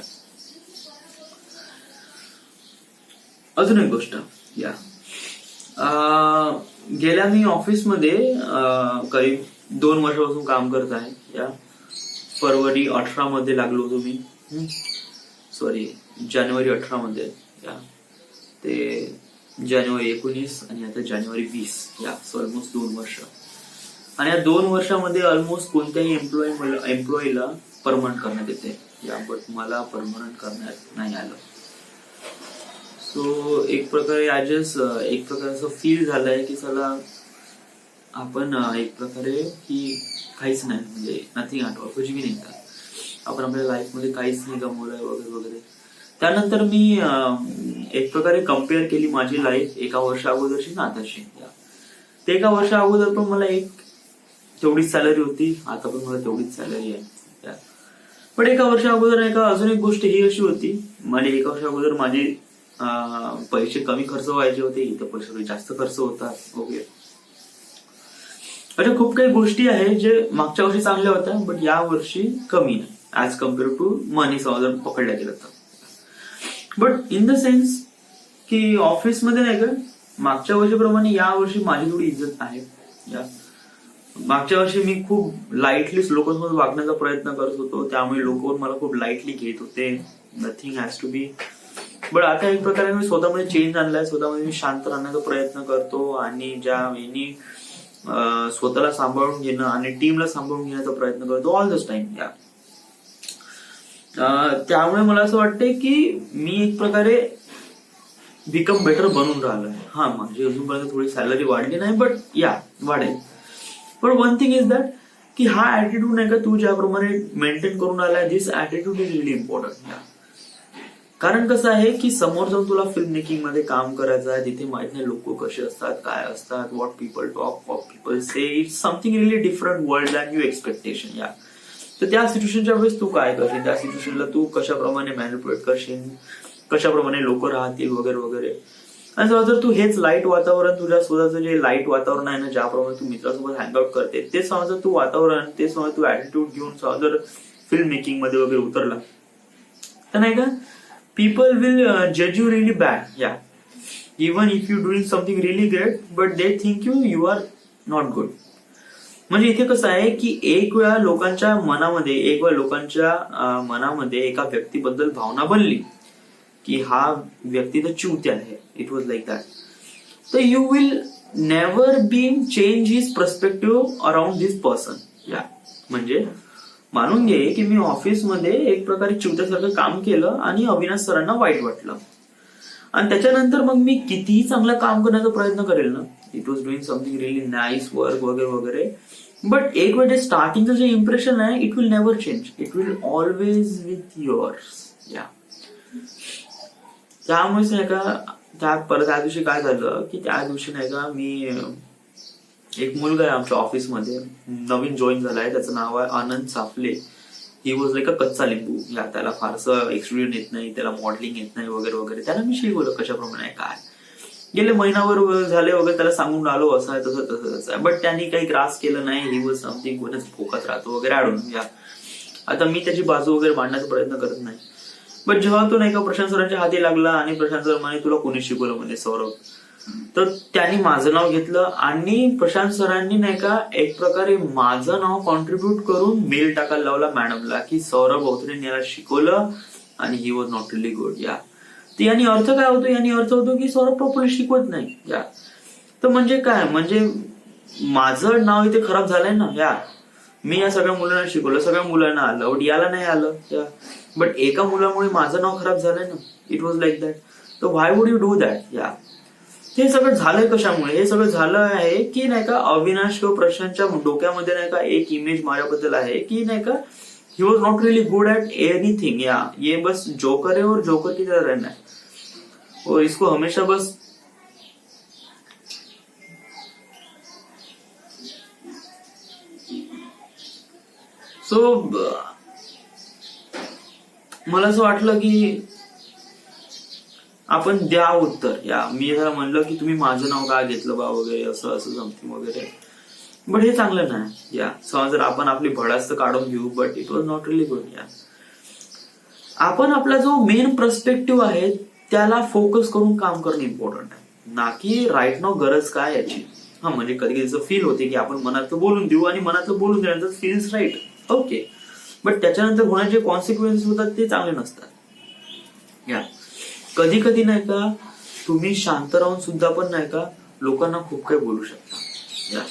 अजून एक गोष्ट, गेल्या मी ऑफिसमध्ये करीब 2 वर्षापासून काम करत आहे. फरवरी 18 मध्ये लागलो होतो मी, जानेवारी 18 मध्ये, ते जानेवारी 19 आणि आता जानेवारी 20. सो ऑलमोस्ट 2 वर्ष. आणि या 2 वर्षामध्ये ऑलमोस्ट कोणत्याही एम्प्लॉईला परमनंट करण्यात येते, बट मला परमनंट करण्यात नाही आलं. सो एक प्रकारे एक प्रकारे असं फील झालंय की चला आपण एक प्रकारे की काहीच नाही, म्हणजे नथिंग ॲट ऑल, कुछ भी नाही का, आपण आपल्या लाईफमध्ये काहीच नाही गमवलंय वगैरे वगैरे. त्यानंतर मी एक प्रकारे कम्पेअर केली माझी लाईफ 1 वर्षा अगोदरची ना आताची. ते 1 वर्षा अगोदर पण मला तेवढीच सॅलरी होती, आता पण मला तेवढीच सॅलरी आहे. पण 1 वर्षा अगोदर अजून एक गोष्ट ही अशी होती, म्हणजे 1 वर्षा अगोदर माझे पैसे कमी खर्च व्हायचे होते, इथं पैसे जास्त खर्च होतात. ओके, अशा खूप काही गोष्टी आहेत जे मागच्या वर्षी चांगल्या होत्या, बट या वर्षी कमी नाही ऍज कम्पेअर टू मनी जर पकडल्या गेलं तर. बट इन द सेन्स की ऑफिसमध्ये नाही का मागच्या वर्षीप्रमाणे या वर्षी माझी थोडी इज्जत आहे. मागच्या वर्षी मी खूप लाईटली लोकांसोबत वागण्याचा प्रयत्न करत होतो, त्यामुळे लोक मला खूप लाईटली घेत होते, nothing has to be. But आता एक प्रकारे मी स्वतःमध्ये चेंज आणलाय, स्वतःमध्ये मी शांत राहण्याचा प्रयत्न करतो आणि ज्या वेळी स्वतःला सांभाळून घेणं आणि टीमला सांभाळून घेण्याचा प्रयत्न करतो ऑल दिस टाइम. त्यामुळे मला असं वाटतंय की मी एक प्रकारे बिकम बेटर बनून राहिलं. हा, म्हणजे अजूनपर्यंत थोडी सॅलरी वाढली नाही, बट या वाढेल. पण वन थिंग इज दॅट की हा ऍटिट्यूड नाही का तू ज्याप्रमाणे मेंटेन करून आलाय, दिस ऍटिट्यूड इज रिली इम्पॉर्टंट. कारण कसं आहे की समोर जाऊन तुला फिल्म मेकिंग मध्ये काम करायचं आहे, तिथे माहित नाही लोक कसे असतात, काय असतात, what people talk, what people say, it's something relief different world than you expectation. या तर त्या सिच्युएशनच्या वेळेस तू काय करशील, त्या सिच्युएशनला तू कशाप्रमाणे मॅनिप्युलेट करशील, कशाप्रमाणे लोक राहतील वगैरे वगैरे. आणि जर तू हेच लाईट वातावरण, तुझ्या स्वतःचं जे लाईट वातावरण आहे ना, ज्याप्रमाणे तू मित्रासोबत हँगआउट करते, ते समजा तू वातावरण, ते समजा तू ऍटिट्यूड घेऊन जर फिल्म मेकिंग मध्ये वगैरे उतरला तर नाही का, people will judge you really bad. Yeah, even if you're doing something really great, but they think you are not good. म्हणजे इथे कसं आहे की एक वेळा लोकांच्या मनामध्ये एका व्यक्तीबद्दल भावना बनली की हा व्यक्ती तर च्युत्या आहे, इट वॉज लाईक दॅट, तर you will never B change his perspective around this person. या म्हणजे मानून घे की मी ऑफिसमध्ये एक प्रकारे चिवत्यासारखं काम केलं आणि अविनाश सरांना वाईट वाटलं, आणि त्याच्यानंतर मग मी कितीही चांगलं काम करण्याचा प्रयत्न करेल ना, it was doing something really nice work वगैरे वगैरे, बट एक वेळ जे स्टार्टिंगचं जे इम्प्रेशन आहे, it will never change, it will always with yours. या त्यामुळेच नाही का त्या दिवशी काय झालं की त्या दिवशी नाही का मी, एक मुलगा आहे आमच्या ऑफिसमध्ये, नवीन जॉईन झालाय, त्याचं नाव आहे आनंद साफले. ही वॉज लाईक अ कच्चा लिंबू. या त्याला फारसं एक्सपिरियन्स येत नाही, त्याला मॉडेलिंग येत नाही वगैरे वगैरे. त्याला मी शिकवलं कशाप्रमाणे काय, गेले महिनाभर झाले वगैरे, त्याला सांगून आलो असं आहे तसं तसं तसं, बट त्यांनी काही ग्रास केलं नाही. ही वॉज समथिंग कोणच फोकत राहतो वगैरे आढळून. या आता मी त्याची बाजू वगैरे मांडण्याचा प्रयत्न करत नाही, बट जेव्हा तो नाही का प्रशांत सरांच्या हाती लागला आणि प्रशांत सर म्हणे तुला कोणी शिकवलं म्हणजे सौरभ, तर त्यांनी माझं नाव घेतलं आणि प्रशांत सरांनी नाही का एक प्रकारे माझं नाव कॉन्ट्रीब्युट करून मेल टाकायला लावला मॅडमला की सौरभ अवतरेने याला शिकवलं आणि he was not really good. या तर यांनी अर्थ काय होतो, यांनी अर्थ होतो की सौरभ प्रॉपरली शिकवत नाही. या तर म्हणजे काय, म्हणजे माझं नाव इथे खराब झालंय ना. या मी या सगळ्या मुलांना शिकवलं, सगळ्या मुलांना आलं, बट याला नाही आलं. या बट एका मुलामुळे माझं नाव खराब झालंय ना, इट वॉज लाईक दॅट. तर व्हाय वुड यू डू दॅट. या हे सगळं झालंय कशामुळे, हे सगळं झालं आहे की नाही का अविनाश किंवा प्रशांतच्या डोक्यामध्ये नाही का एक इमेज माझ्याबद्दल आहे की नाही का he was not really good at anything. या ये बस जोकर है और जोकर की तरह रहना है और इसको हमेशा बस मला असं वाटलं की आपण द्या उत्तर. या मी जरा म्हणलं की तुम्ही माझं नाव का घेतलं बा वगैरे असं असं समथिंग वगैरे, बट हे चांगलं नाही. या समज जर आपण आपली भडास काढून घेऊ, but it was not really good. या आपण आपला जो मेन पर्स्पेक्टिव्ह आहे त्याला फोकस करून काम करणं इम्पॉर्टंट आहे, ना की राईट नाव गरज काय याची. हा म्हणजे कधी कधी असं फील होते की आपण मनातलं बोलून देऊ आणि मनातलं बोलून देण्याचं फील्स राईट, ओके, बट त्याच्यानंतर होणारे कॉन्सिक्वेन्स होतात ते चांगले नसतात. या कधी कधी नाही का तुम्ही शांत राहून सुद्धा पण नाही का लोकांना खूप काही बोलू शकता. या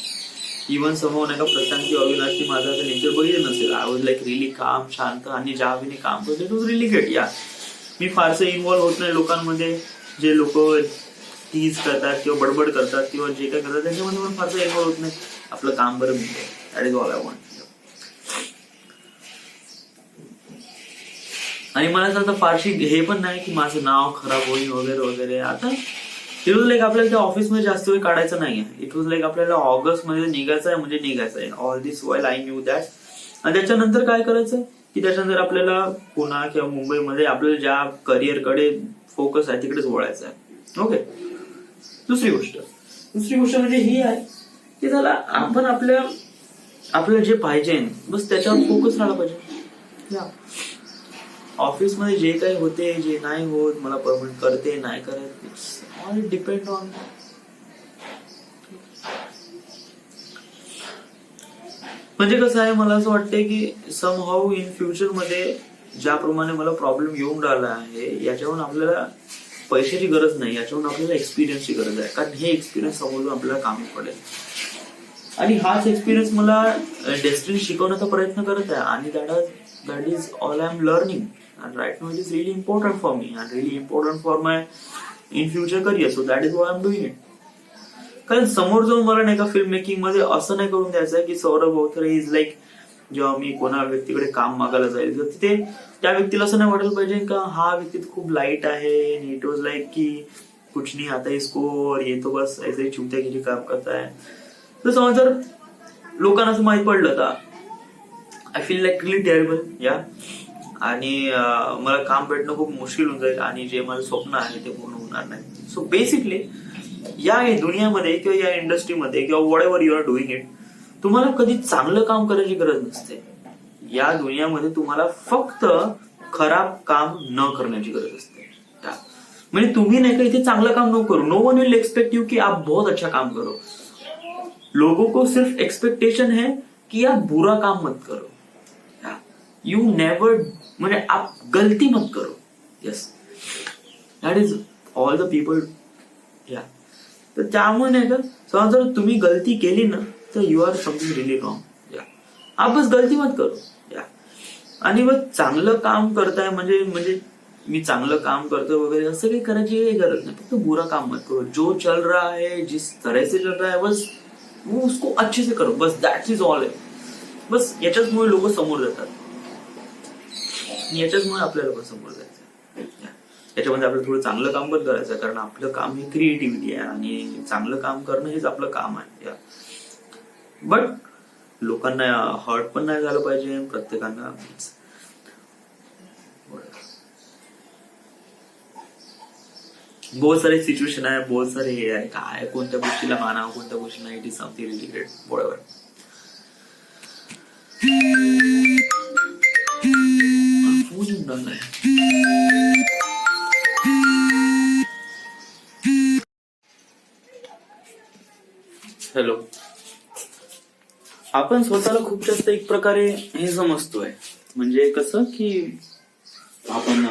इव्हन समोर नाही का प्रशांत किंवा अविनाशची माझा नेचर बघितलं नसेल, आय वॉज लाईक रिली काम, शांत, आणि ज्या मी काम करतो इट वॉज रिली गुड. या मी फारसं इन्व्हॉल्व्ह होत नाही लोकांमध्ये, जे लोक टीज करतात किंवा बडबड करतात किंवा जे काय करतात त्यांच्यामध्ये पण फारसं इन्व्हॉल्व्ह होत नाही. आपलं काम बरं मिळतं, that is all I want. आणि मला असं फारशी हे पण नाही की माझं नाव खराब होईल वगैरे वगैरे. आता इट वॉज लाईक आपल्याला त्या ऑफिसमध्ये जास्त वेळ काढायचं नाहीये. इट वॉज लाईक आपल्याला ऑगस्ट मध्ये निघायचं आहे म्हणजे निघायचं आहे. All this while I knew that. आणि त्याच्यानंतर काय करायचं की त्याच्यानंतर आपल्याला पुणे किंवा मुंबईमध्ये आपल्याला ज्या करिअरकडे फोकस आहे तिकडेच वळायचं आहे. ओके. दुसरी गोष्ट म्हणजे ही आहे की त्याला आपण आपल्याला जे पाहिजे बस त्याच्यावर फोकस राहायला पाहिजे. ऑफिसमध्ये जे काही होते, जे नाही होत, मला परमनंट करते नाही करत, इट्स ऑल डिपेंड ऑन. म्हणजे कसं आहे, मला असं वाटतंय की सम हाऊ इन फ्युचर मध्ये ज्याप्रमाणे मला प्रॉब्लेम येऊन राहिला आहे याच्यावरून आपल्याला पैशाची गरज नाही, याच्यावरून आपल्याला एक्सपिरियन्सची गरज आहे. कारण हे एक्सपिरियन्स समोरून आपल्याला कामी पडेल आणि हाच एक्सपिरियन्स मला डेस्टिनी शिकवण्याचा प्रयत्न करत आहे. आणि that is all I am learning. And right now it is really important for me and really important for my in future career. So that is why I am doing it. कारण समोर जाऊन मला नाही का film making मध्ये असं नाही करून द्यायचं की सौरभ अवथरे इज लाईक, जेव्हा मी कोणा व्यक्तीकडे काम मागायला जाईल तर तिथे त्या व्यक्तीला असं नाही वाटायला पाहिजे का हा व्यक्ती खूप लाईट आहे. इट वॉज लाईक की कुछ नहीं आता इसको, ये तो बस ऐसे ही चुमत्यागिरी काम करता है. तर समज जर लोकांना असं माहित पडलं तर I feel like relief terrible या. आणि मला काम भेटणं खूप मुश्किल होऊन जाईल आणि जे माझं स्वप्न आहे ते पूर्ण होणार नाही. सो बेसिकली या दुनियामध्ये किंवा या इंडस्ट्रीमध्ये किंवा whatever you are doing it, तुम्हाला कधी चांगलं काम करायची गरज नसते. या दुनियामध्ये तुम्हाला फक्त खराब काम न करण्याची गरज असते. म्हणजे तुम्ही नाही का इथे चांगलं काम न करू. No one will expect you कि आप बहुत अच्छा काम करो. लोगों को सिर्फ एक्सपेक्टेशन है कि आप बुरा काम मत करो. यू नेवर, म्हणजे आप गलती मत करो. Yes, that is all the people. या तर त्यामुळे नाही का समजा जर तुम्ही गलती केली ना तर you are something really wrong. Yeah आप बस गलती मत करो. या आणि मग चांगलं काम करताय म्हणजे मी चांगलं काम करतो वगैरे असं काही करायची गरज नाही. फक्त बुरा काम मत करो. जो चल रहा है, जिस तरह से चल रहा है, बस वो उसको अच्छे से करो. बस दॅट इज ऑल. बस याच्याचमुळे लोक समोर जातात. याच्याचमुळे आपल्याला पण समोर जायचं. याच्यामध्ये आपल्याला थोडं चांगलं काम पण करायचं, कारण आपलं काम हे क्रिएटिव्हिटी आहे आणि चांगलं काम करणं हेच आपलं काम आहे. बट लोकांना हर्ट पण नाही झालं पाहिजे. प्रत्येकांना बहुत सारे सिच्युएशन आहे, बहुत सारे हे आहे काय कोणत्या गोष्टीला मानावं कोणत्या गोष्टीला. इट इज समथिंग रिलेटेड बरोबर. फोन येऊन लागलाय. हॅलो. आपण स्वतःला खूप जास्त एक प्रकारे हे समजतोय, म्हणजे कसं की आपण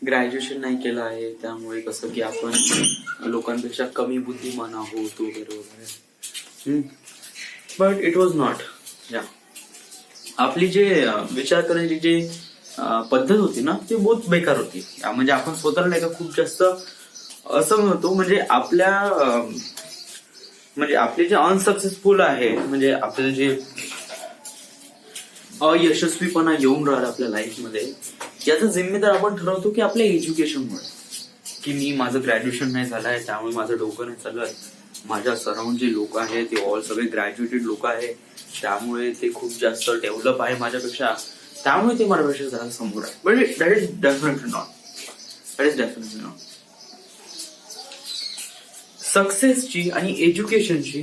ग्रॅज्युएशन नाही केलं आहे त्यामुळे कसं की आपण लोकांपेक्षा कमी बुद्धिमान आहोत वगैरे वगैरे. But it was not. या आपली जे विचार करण्याची जे पद्धत होती ना ती बहुत बेकार होती. म्हणजे आपण स्वतःला नाही का खूप जास्त असं म्हणतो, म्हणजे आपले जे अनसक्सेसफुल आहे, म्हणजे आपल्याला जे अयशस्वीपणा येऊन राहिला आपल्या लाईफमध्ये, याचा जिम्मेदार आपण ठरवतो की आपल्या एज्युकेशनमुळे. की मी माझं ग्रॅज्युएशन नाही झालं आहे त्यामुळे माझं डोकं नाही चालत. माझ्या सराउंड जे लोक आहेत ते ऑल सगळे ग्रॅज्युएटेड लोक आहेत त्यामुळे ते खूप जास्त डेव्हलप आहे माझ्यापेक्षा, त्यामुळे ते माझ्यापेक्षा जरा समोर आहे. But that is definitely not. That is definitely not. सक्सेसची आणि एज्युकेशनची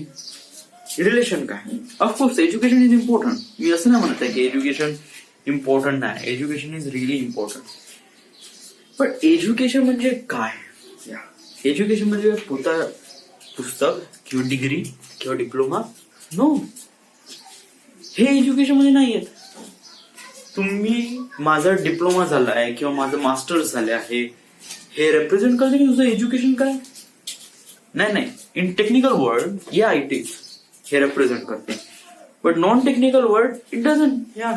रिलेशन काय? Of course education is important. मी असं नाही म्हणत आहे की एज्युकेशन इम्पॉर्टंट नाही. Education is really important. पण एज्युकेशन म्हणजे काय? एज्युकेशन म्हणजे पुस्तक किंवा डिग्री किंवा डिप्लोमा? नो, हे एज्युकेशन मध्ये नाही येत. तुम्ही माझा डिप्लोमा झाला आहे किंवा माझं मास्टर्स झाले आहे हे रिप्रेझेंट करते की तुझं एज्युकेशन काय? नाही. इन टेक्निकल वर्ड या इट इज, हे रिप्रेझेंट करते. But non technical word it doesn't. या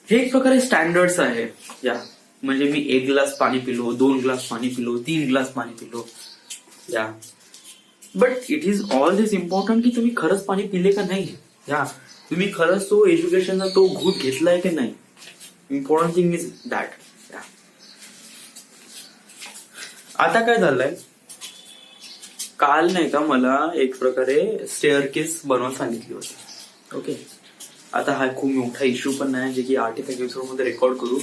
हे एक प्रकारे स्टँडर्ड्स आहे. या म्हणजे मी 1 ग्लास पाणी पिलो, 2 ग्लास पाणी पिलो, 3 ग्लास पाणी पिलो. या but it is all this important की तुम्ही खरंच पाणी पिले का नाही. या तुम्ही खरंच तो एज्युकेशनचा तो घूट घेतलाय की नाही. Important thing is that. आता काय झालंय, काल नाही का मला एक प्रकारे स्टेअरकेस बनवून सांगितली होती. ओके, आता हा खूप मोठा इश्यू पण नाही जे की आर्टिफॅक्ट एपिसोड मध्ये रेकॉर्ड करू.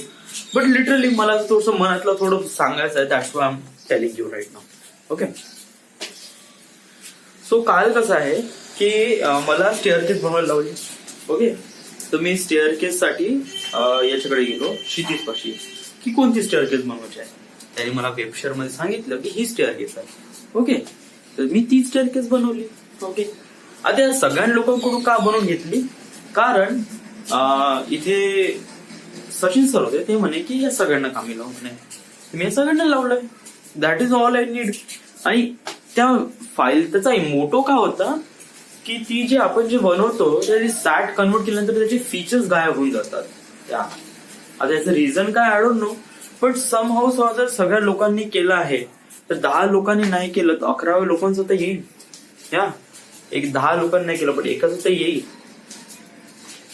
बट लिटरली मला थोडंसं मनातलं थोडं सांगायचं आहे. That's why I am telling you right now. Okay, so काल कसं आहे की मला स्टेअरकेस बनवायला लावली. ओके, तर मी स्टेअरकेस साठी याच्याकडे गेलो क्षितिज पाशी की कोणती स्टेअरकेस बनवायची आहे. त्याने मला वेबशेअर मध्ये सांगितलं की ही स्टेअरकेस आहे. ओके, तर मी ती स्टेअरकेस बनवली. ओके, आता या सगळ्या लोकांकडून का बनवून घेतली, कारण इथे सचिन सर होते, ते म्हणे की या सगळ्यांना कामी लावून नाही. मी या सगळ्यांना लावलंय. That is all I need. आणि त्या फाईल त्याचा मोटो का होता की ती जे आपण जे बनवतो त्याची सॅट कन्वर्ट केल्यानंतर त्याचे फीचर्स गायब होऊन जातात. आता याचं रिझन काय आय डोंट नो, पण सम हाऊस जर सगळ्या लोकांनी केलं आहे तर 10 लोकांनी नाही केलं तर 11व्या लोकांचं तर येईल. या एक 10 लोकांनी नाही केलं पण एकाच तर येईल.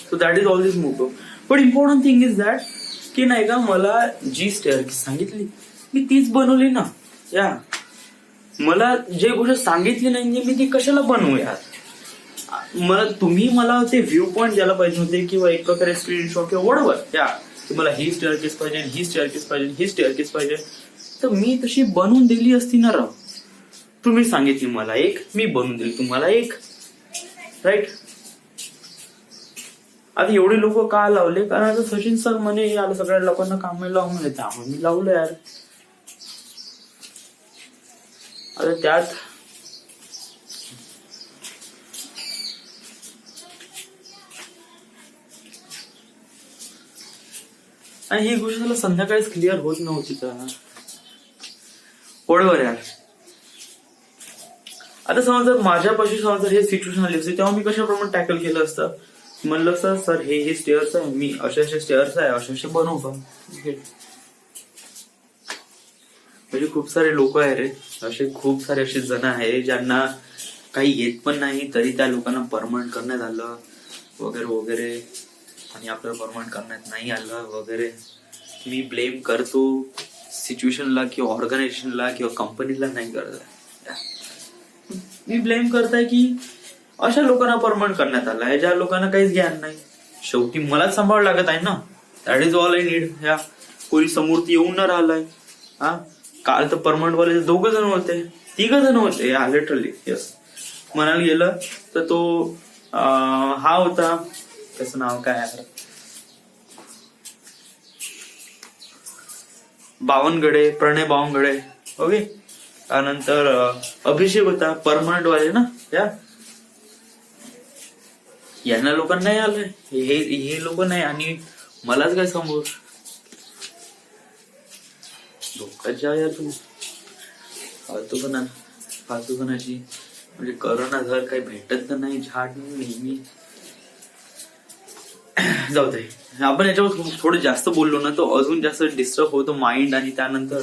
So that is all this motto. पण इम्पॉर्टंट थिंग इज दॅट की नाही का, मला जी स्टेअरकेस सांगितली मी तीच बनवली ना. या मला जे गोष्ट सांगितली नाही मी ती कशाला बनवू यार. तुम्ही मला ते व्ह्यू पॉईंट द्यायला पाहिजे होते किंवा एक प्रकारे स्क्रीनशॉट किंवा वडवर या की मला ही स्टेअरकेस पाहिजे, ही स्टेअरकेस पाहिजे, ही स्टेअरकेस पाहिजे, तर मी तशी बनवून दिली असती ना राव. तुम्ही सांगितली मला एक, मी बनवून दिली तुम्हाला एक, राईट. आता एवढे लोक का लावले, कारण आता सचिन सर म्हणे याला सगळ्या लोकांना कामाला लावून म्हणे, त्यामुळे मी लावलं यार. आता त्यात आणि ही गोष्ट मला संध्याकाळीच क्लिअर होत नव्हती का, बरोबर यार. आता समज जर माझ्यापाशी समज जर हे सिच्युएशन आली असते तेव्हा मी कशाप्रमाणे टॅकल केलं असतं. म्हणलं असतं सर हे स्टेअर्स आहे, मी असे स्टेअर्स आहे, असे बनवू का. म्हणजे खूप सारे लोक आहे रे असे, खूप सारे असे जण आहे ज्यांना काही येत पण नाही तरी त्या लोकांना परमनंट करण्यात आलं वगैरे वगैरे, आणि आपल्याला परमनंट करण्यात नाही आलं वगैरे. मी ब्लेम करतो सिच्युएशनला किंवा ऑर्गनायझेशनला किंवा कंपनीला नाही करत. मी ब्लेम करताय की अशा लोकांना परमनंट करण्यात आलं आहे ज्या लोकांना काहीच ज्ञान नाही. शेवटी मलाच सांभाळ लागत आहे ना. That is all I need. या कोणी समोर येऊन न राहिलाय. हा काल तर परमनंट वाले 2 जण होते, 3 जण होते. या लिटरली यस. म्हणायला गेलं तर तो हा होता, त्याचं नाव काय आहे, बावनगडे, प्रणय बावनगडे. ओके. त्यानंतर अभिषेक होता, परमनंट वाले ना. यांना लोकांना नाही आलंय, हे लोक नाही, आणि मलाच काय समोर धोकाच्या या तू फालतूपणाची. म्हणजे करोना जर काही भेटत तर नाही झाड नेहमी. जाऊ दे, आपण याच्यावर थोडं जास्त बोललो ना तो अजून जास्त डिस्टर्ब होतो माइंड, आणि त्यानंतर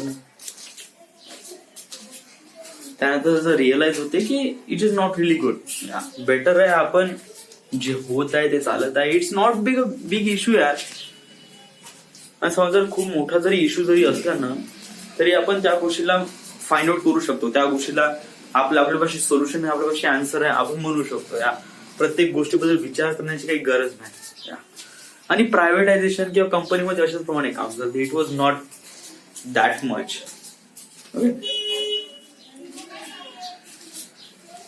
जर रिअलाइज होते की it is not really good. Better आहे आपण जे होत आहे ते चालत आहे. इट्स नॉट बिग इश्यू यार. समजा जर खूप मोठा जरी इश्यू जरी असला ना तरी आपण त्या गोष्टीला फाइंड आउट करू शकतो. त्या गोष्टीला आपल्यापाशी सोल्युशन आहे, आपल्यापाशी आन्सर आहे, आपण म्हणू शकतो. या प्रत्येक गोष्टीबद्दल विचार करण्याची काही गरज नाही. आणि प्रायव्हेटायझेशन किंवा कंपनीमध्ये अशाच प्रमाणे काम झालं. It was not that much.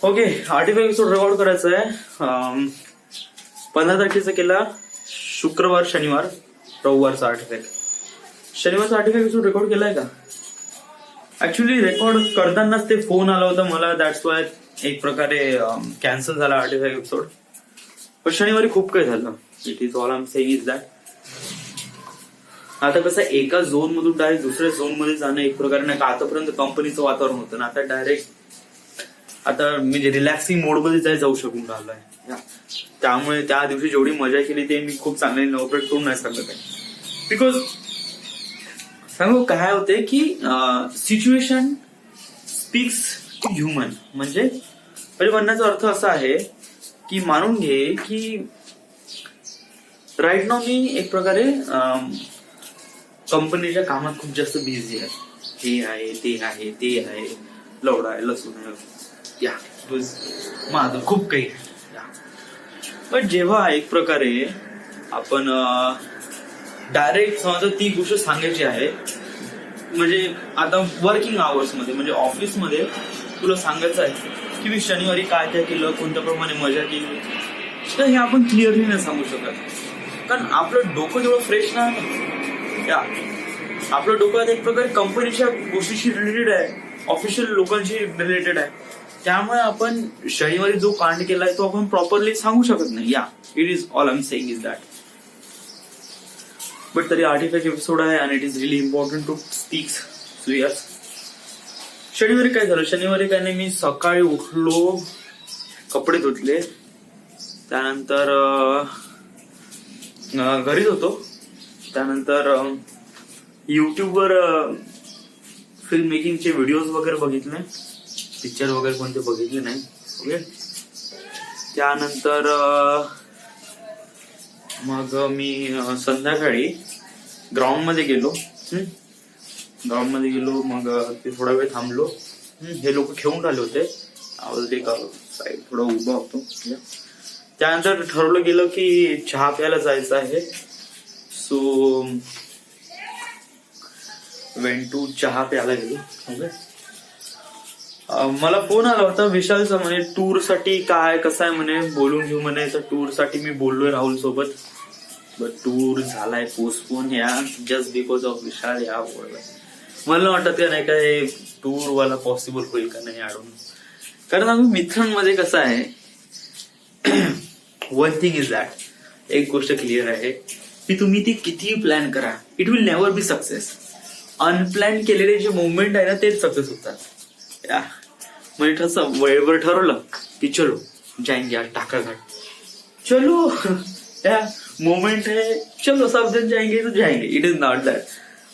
Okay. Artefact episode record करायचा आहे 15 तारखेचा केला, शुक्रवार, शनिवार, रविवारचा आर्टिफॅक्ट. शनिवारचा आर्टिफॅक्ट एपिसोड रेकॉर्ड केलाय का. ऍक्च्युली रेकॉर्ड करतानाच ते फोन आला होता मला, दॅट्स वाय एक प्रकारे कॅन्सल झाला आर्टिफॅक्ट एपिसोड. पण शनिवारी खूप काही झालं. It is all I am saying is that. आता कसं एका झोन मधून डायरेक्ट दुसऱ्या झोन मध्ये जाणं एक प्रकारे नाही का, आतापर्यंत कंपनीचं वातावरण होतं ना, आता डायरेक्ट आता म्हणजे रिलॅक्सिंग मोड मध्ये जाऊ शकून राहिलोय. त्यामुळे त्या दिवशी जेवढी मजा केली ते मी खूप चांगली ऑपरेट करून नाही सांगत आहे. बिकॉज सांगू काय होते की सिच्युएशन स्पीक्स टू ह्युमन. म्हणजे म्हणण्याचा अर्थ असा आहे की मानून घे की राईट नाव मी एक प्रकारे कंपनीच्या कामात खूप जास्त बिझी आहे. हे आहे, ते आहे, ते आहे, लवडा आहे, लसूण आहे, या माझं खूप काही. पण जेव्हा एक प्रकारे आपण डायरेक्ट समजा ती गोष्ट सांगायची आहे, म्हणजे आता वर्किंग आवर्स मध्ये म्हणजे ऑफिसमध्ये तुला सांगायचं आहे की मी शनिवारी काय काय केलं, कोणत्या प्रमाणे मजा केली, तर हे आपण क्लिअरली नाही सांगू शकत. कारण आपलं डोकं जेवढं फ्रेश नाही ना, या आपलं डोकं एक प्रकारे कंपनीच्या गोष्टीशी रिलेटेड आहे, ऑफिशियल लोकांशी रिलेटेड आहे. त्यामुळे आपण शनिवारी जो कांड केलाय तो आपण प्रॉपरली सांगू शकत नाही. Yeah it is all I am saying is that. But तरी आर्टिफॅक्ट एपिसोड आहे आणि it is really important to speak. So yes, शनिवारी काय झालं, शनिवारी काय नाही, मी सकाळी उठलो, कपडे धुतले, त्यानंतर घरीच होतो, त्यानंतर युट्यूबवर फिल्म मेकिंगचे व्हिडिओज वगैरे बघितले, पिक्चर वगैरे कोणते बघितले नाही. ओके. त्यानंतर मग मी संध्याकाळी ग्राउंडमध्ये गेलो. मग ते थोडा वेळ थांबलो. हे लोक खेळून राहिले होते. आवाज एक साईड थोडा उभा होतो. त्यानंतर ठरवलं गेलं की चहा प्यायला जायचं आहे. सो वेंट टू चहा प्यायला गेलो. ओके. मला फोन आला होता विशालचा, म्हणे टूर साठी काय कसं आहे म्हणे बोलून घेऊ म्हणे. तर टूर साठी मी बोललोय राहुल सोबत, बट टूर झालाय पोस्टपोन या जस्ट बिकॉज ऑफ विशाल. या मला वाटत का नाही काय टूर वाला पॉसिबल होईल का नाही आडून. कारण आम्ही मित्रांमध्ये कसं आहे, वन थिंग इज दॅट, एक गोष्ट क्लिअर आहे की तुम्ही ती कितीही प्लॅन करा, it will never B success. Unplanned केलेले जे मुवमेंट आहे ना तेच सक्सेस होतात. या म्हणजे तसं वेळेवर ठरवलं की चलो जाएंगे आज टाका घाट, चलो त्या मोमेंट है, चलो सब जण जाएंगे तो जाएंगे. It is not that.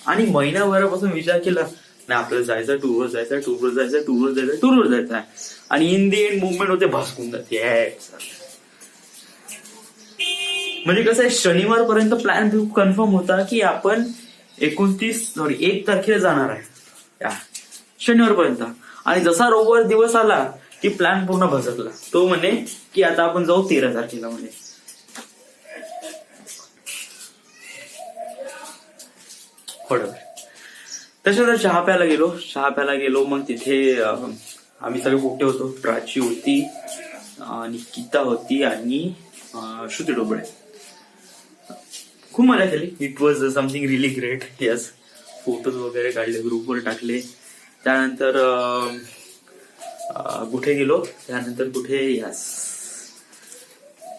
आणि महिनाभरापासून विचार केला नाही आपल्याला जायचं, टूरवर जायचं, आणि इन दी एंड मुवमेंट होते भासकून जाते. म्हणजे कसं आहे, शनिवारपर्यंत प्लॅन कन्फर्म होता की आपण 1 तारखेला जाणार आहे शनिवारपर्यंत. आणि जसा रविवार दिवस आला की प्लॅन पूर्ण भसकला. तो म्हणे की आता आपण जाऊ 13 तारखेला म्हणे. त्याच्यानंतर चहा प्यायला गेलो. मग तिथे आम्ही सगळे पोटे होतो. प्राची होती, निकिता होती आणि श्रुती डोबळे. खूप मजा केली. It was something really great. Yes. Photos वगैरे काढले, ग्रुपवर टाकले. त्यानंतर कुठे गेलो, यस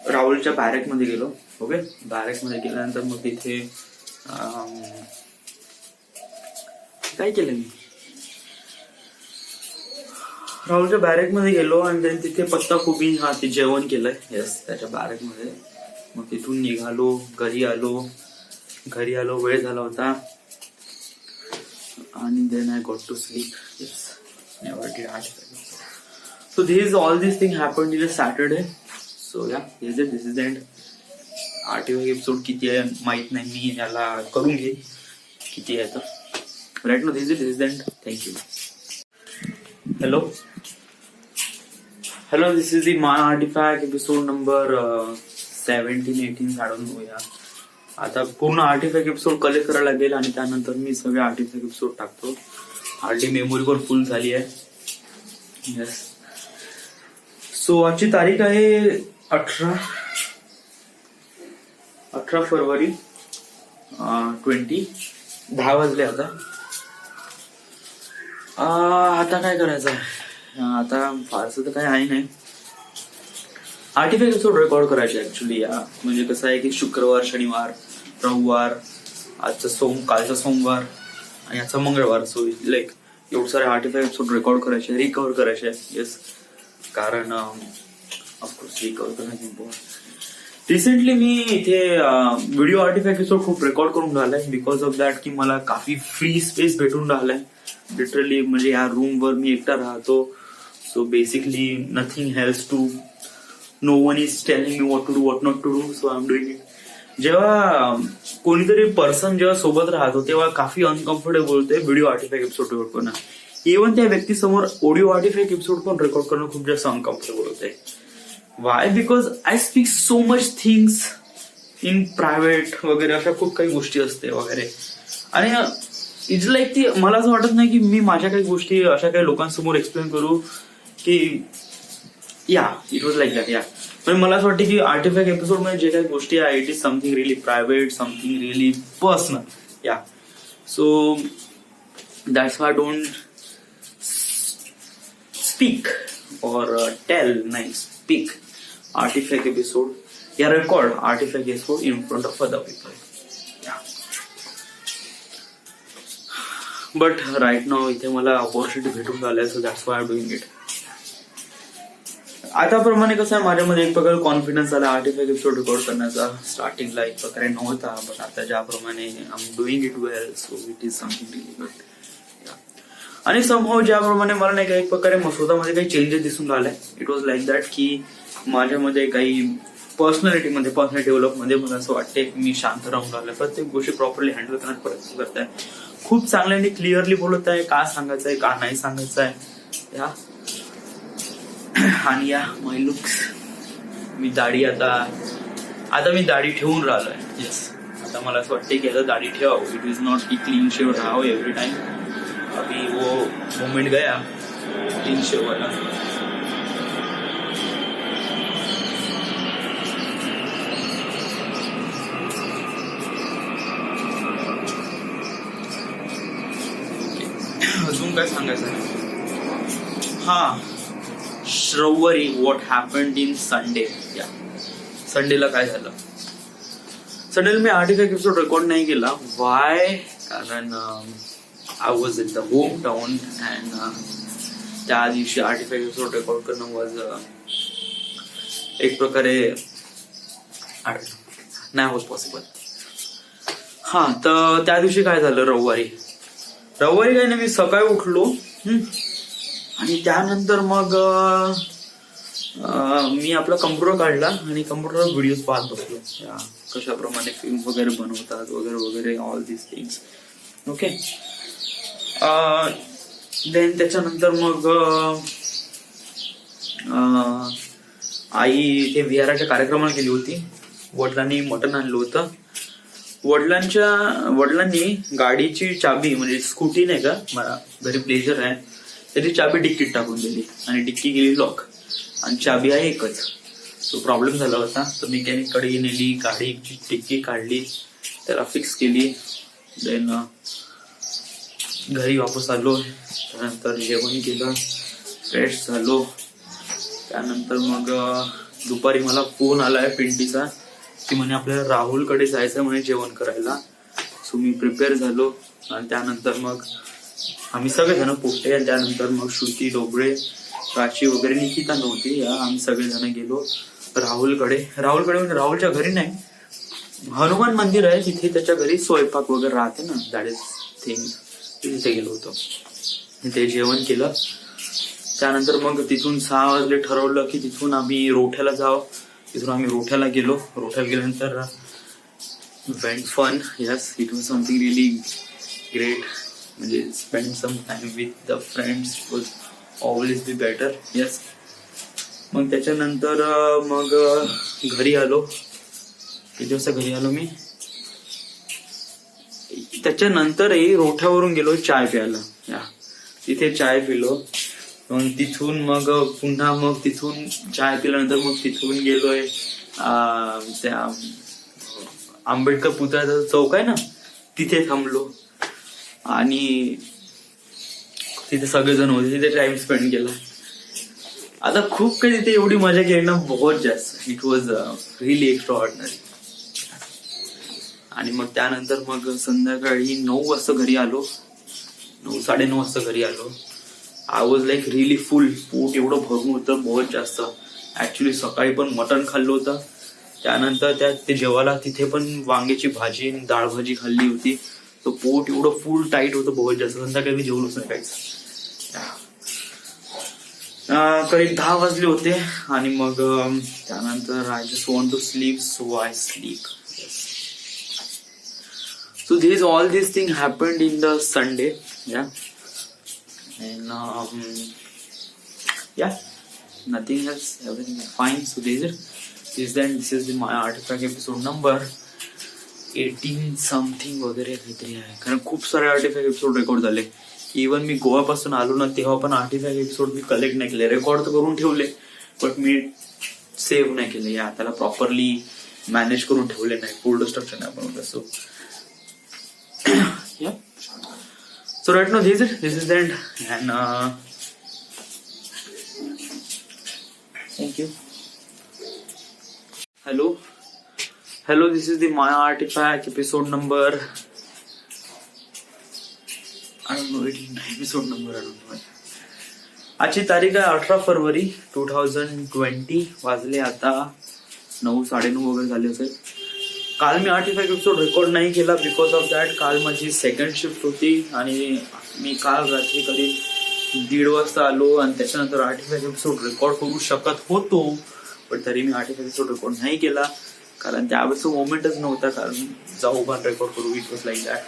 राहुलच्या बॅरेकमध्ये गेलो. ओके. बॅरेकमध्ये गेल्यानंतर मग तिथे काय केलं मी, राहुलच्या बॅरेकमध्ये गेलो आणि तिथे पत्ताकोबी ते जेवण केलंय. यस, त्याच्या बॅरेकमध्ये. मग तिथून निघालो, घरी आलो. वेळ झाला होता आणि then I got to sleep. Yes, never did artifact. So all this thing happened in a Saturday. So yeah this is the end. Artifact episode किती आहे माहित नाही, मी याला करून घेईन किती आहे तर. Right no this is the end. Thank you. Hello, this is the my artifact episode number 17-18 काढून होऊया. आता पूर्ण आर्टिफॅक्ट एपिसोड कलेक्ट करायला लागेल आणि त्यानंतर मी सगळे आर्टिफॅक्ट एपिसोड टाकतो. हार्डली मेमोरी पण फुल झाली आहे. येस. सो आजची तारीख आहे 18 फेब्रुवारी 10 वाजले आता. आता काय करायचं आहे, आता फारसं तर काही आहे नाही. आर्टिफॅक्ट एपिसोड रेकॉर्ड करायचे ऍक्च्युली. म्हणजे कसं आहे की शुक्रवार, शनिवार, रविवार, कालचा सोमवार आणि आजचा मंगळवार. सो लाईक एवढे सारे आर्टिफॅक्ट एपिसोड रेकॉर्ड करायचे, रिकव्हर करायचे. येस, कारण ऑफकोर्स रिकव्हर करणं इम्पॉर्टंट. रिसेंटली मी इथे व्हिडिओ आर्टिफॅक्ट एपिसोड खूप रेकॉर्ड करून राहिलाय बिकॉज ऑफ दॅट की मला काफी फ्री स्पेस भेटून राहिलाय. लिटरली म्हणजे या रूमवर मी एकटा राहतो. So basically nothing else to, no one is telling me what to do, what not to do. So I am doing it. जेव्हा कोणीतरी पर्सन जेव्हा सोबत राहतो तेव्हा काफी अनकम्फर्टेबल होते व्हिडिओ आर्टिफॅक्ट एपिसोड रेकॉर्ड करणं. इव्हन त्या व्यक्तीसमोर ऑडिओ आर्टिफॅक्ट एपिसोड पण रेकॉर्ड करणं खूप जास्त अनकम्फर्टेबल होते. Why? Because I speak so much things in private वगैरे, अशा खूप काही गोष्टी असते वगैरे. आणि इट्स लाईक ती मला असं वाटत नाही की मी माझ्या काही गोष्टी अशा काही लोकांसमोर एक्सप्लेन करू की इट वॉज लाईक दॅट. पण मला असं वाटतं की आर्टिफॅक्ट एपिसोड मध्ये जे काही गोष्टी आहे it is something really private, something really personal. So that's why don't speak और टेल, नाही स्पीक आर्टिफॅक्ट एपिसोड या record artifact episode in front of other people. But right now इथे मला ऑपॉर्च्युनिटी भेटून राहिल्या. So that's why I doing it. आताप्रमाणे कसं आहे, माझ्यामध्ये एक प्रकारे कॉन्फिडन्स आला आर्टिफॅक्ट एपिसोड रेकॉर्ड करण्याचा. स्टार्टिंगला एक प्रकारे नव्हता, पण आता ज्याप्रमाणे I am doing it well, so it is something really good. आणि समहाव ज्याप्रमाणे मला नाही का एक प्रकारे स्वतःमध्ये काही चेंजेस दिसून राहिले. इट वॉज लाईक दॅट की माझ्यामध्ये काही पर्सनॅलिटी डेव्हलपमध्ये मला असं वाटते की मी शांत राहून राहिलो, प्रत्येक गोष्टी प्रॉपरली हँडल करण्याचा प्रयत्न करताय, खूप चांगल्याने क्लिअरली बोलत आहे का सांगायचंय का नाही सांगायचं आहे. आणि या माय लुक्स, मी दाढी आता मी दाढी ठेवून राहिलोय. येस, आता मला असं वाटतं की आता दाढी ठेवावं. इट इज नॉट की क्लीन शेव राहावं एव्हरी टाइम. अभी वो मोमेंट गया क्लीन शेव वाला. अजून काय सांगायचं आहे? हा, रविवारी व्हॉट हॅपन्ड इन संडे. या संडेला काय झालं? संडेला मी आर्टिफॅक्ट एपिसोड रेकॉर्ड नाही केला. वाय? कारण I was in the home town and त्या दिवशी आर्टिफॅक्ट एपिसोड रेकॉर्ड करणं वॉज एक प्रकारे नाही होत पॉसिबल. हा, तर त्या दिवशी काय झालं, रविवारी काय नाही, मी सकाळी उठलो आणि त्यानंतर मग मी आपला कम्प्युटर काढला आणि कम्प्युटरवर व्हिडिओज पाहत बसलो, कशाप्रमाणे फिल्म वगैरे बनवतात वगैरे वगैरे, ऑल दिस थिंग्स. ओके. देन त्याच्यानंतर मग आई ते विहाराच्या कार्यक्रमाला गेली होती. वडिलांनी मटण आणलं होतं. वडिलांनी गाडीची चाबी, म्हणजे स्कूटी नाही का, मला घरी प्लेजर आहे, त्याची चाबी डिक्कीत टाकून दिली आणि डिक्की गेली लॉक आणि चाबी आहे एकच. तो प्रॉब्लेम झाला होता, तर मेकॅनिक कडे नेली, गाडीची डिक्की काढली, त्याला फिक्स केली. देन घरी वापस आलो. त्यानंतर जेवण केलं, फ्रेश झालो. त्यानंतर मग दुपारी मला फोन आलाय पिंटीचा की म्हणे आपल्याला राहुलकडे जायचं म्हणे जेवण करायला. सो मी प्रिपेअर झालो आणि त्यानंतर मग आम्ही सगळेजण पोटे, आणि त्यानंतर मग श्रुती, डोबळे, प्राची वगैरे, निकिता नव्हती, आम्ही सगळेजण गेलो राहुलकडे म्हणजे राहुलच्या घरी नाही, हनुमान मंदिर आहे तिथे, त्याच्या घरी स्वयंपाक वगैरे राहते ना, दॅट इज थिंग, तिथे गेलो होतो. तिथे जेवण केलं. त्यानंतर मग तिथून 6 वाजले ठरवलं की तिथून आम्ही रोठ्याला जावं. तिथून आम्ही रोठ्याला गेलो. रोठ्याला गेल्यानंतर went fun. Yes, it was something really great. म्हणजे spend some time with the friends was always be better. Yes. मग त्याच्यानंतर मग घरी आलो. किती वाजता घरी आलो मी? त्याच्यानंतरही रोठ्यावरून गेलो चाय प्यायला. तिथे चाय पिलो. मग तिथून मग पुन्हा मग तिथून चाय पिल्यानंतर मग तिथून गेलोय त्या आंबेडकर पुतळ्याचा चौक आहे ना, तिथे थांबलो आणि तिथे सगळेजण होते, तिथे टाइम स्पेंड केला. आता खूप काही तिथे एवढी मजा केली ना, बहुत जास्त. It was really extra ordinary. आणि मग त्यानंतर मग संध्याकाळी 9 वाजता घरी आलो. 9-9:30 वाजता घरी आलो. आय वॉज लाईक रिअली फुल. पोट एवढं भरून होतं, बहुत जास्त. ऍक्च्युली सकाळी पण मटण खाल्लं होतं. त्यानंतर ते जेवायला तिथे पण वांग्याची भाजी, डाळ भाजी खाल्ली होती. तो पोट एवढं फुल टाईट होतं, बहुत जास्त. संध्याकाळी मी जेवलोच नाही काहीच. करीब 10 वाजले होते आणि मग त्यानंतर I just want to sleep, so I sleep. So this all these things happened in the Sunday, yeah, and yeah, nothing else, everything is fine. So this is my artifact episode number 18 something वगैरे काहीतरी आहे. कारण खूप सारे artefact episode record झाले. Even मी गोवापासून आलो ना, तेव्हा पण आर्टिफॅक्ट एपिसोड मी कलेक्ट नाही केले. रेकॉर्ड तर करून ठेवले, बट मी सेव्ह नाही केले. या त्याला प्रॉपरली मॅनेज करून ठेवले नाही, फोल्डर स्ट्रक्चर नाही बनवलं. So yeah, so right now this is the end, and thank you. Hello, this is the my artifact episode number, I don't know, 18 episode number, I don't know. आजची तारीख आहे 18 February 2020. वाजले आता 9, 9:30 वगैरे झाले असेल. काल मी 85 एपिसोड रेकॉर्ड नाही केला बिकॉज ऑफ दॅट. काल माझी सेकंड शिफ्ट होती आणि मी काल रात्री कधी 1:30 वाजता आलो आणि त्याच्यानंतर 85 एपिसोड रेकॉर्ड करू शकत होतो, पण तरी मी 85 एपिसोड रेकॉर्ड नाही केला कारण त्यावेळेचा मोमेंटच नव्हता. कारण जाऊ पण रेकॉर्ड करू, इट वॉज लाईक दॅट.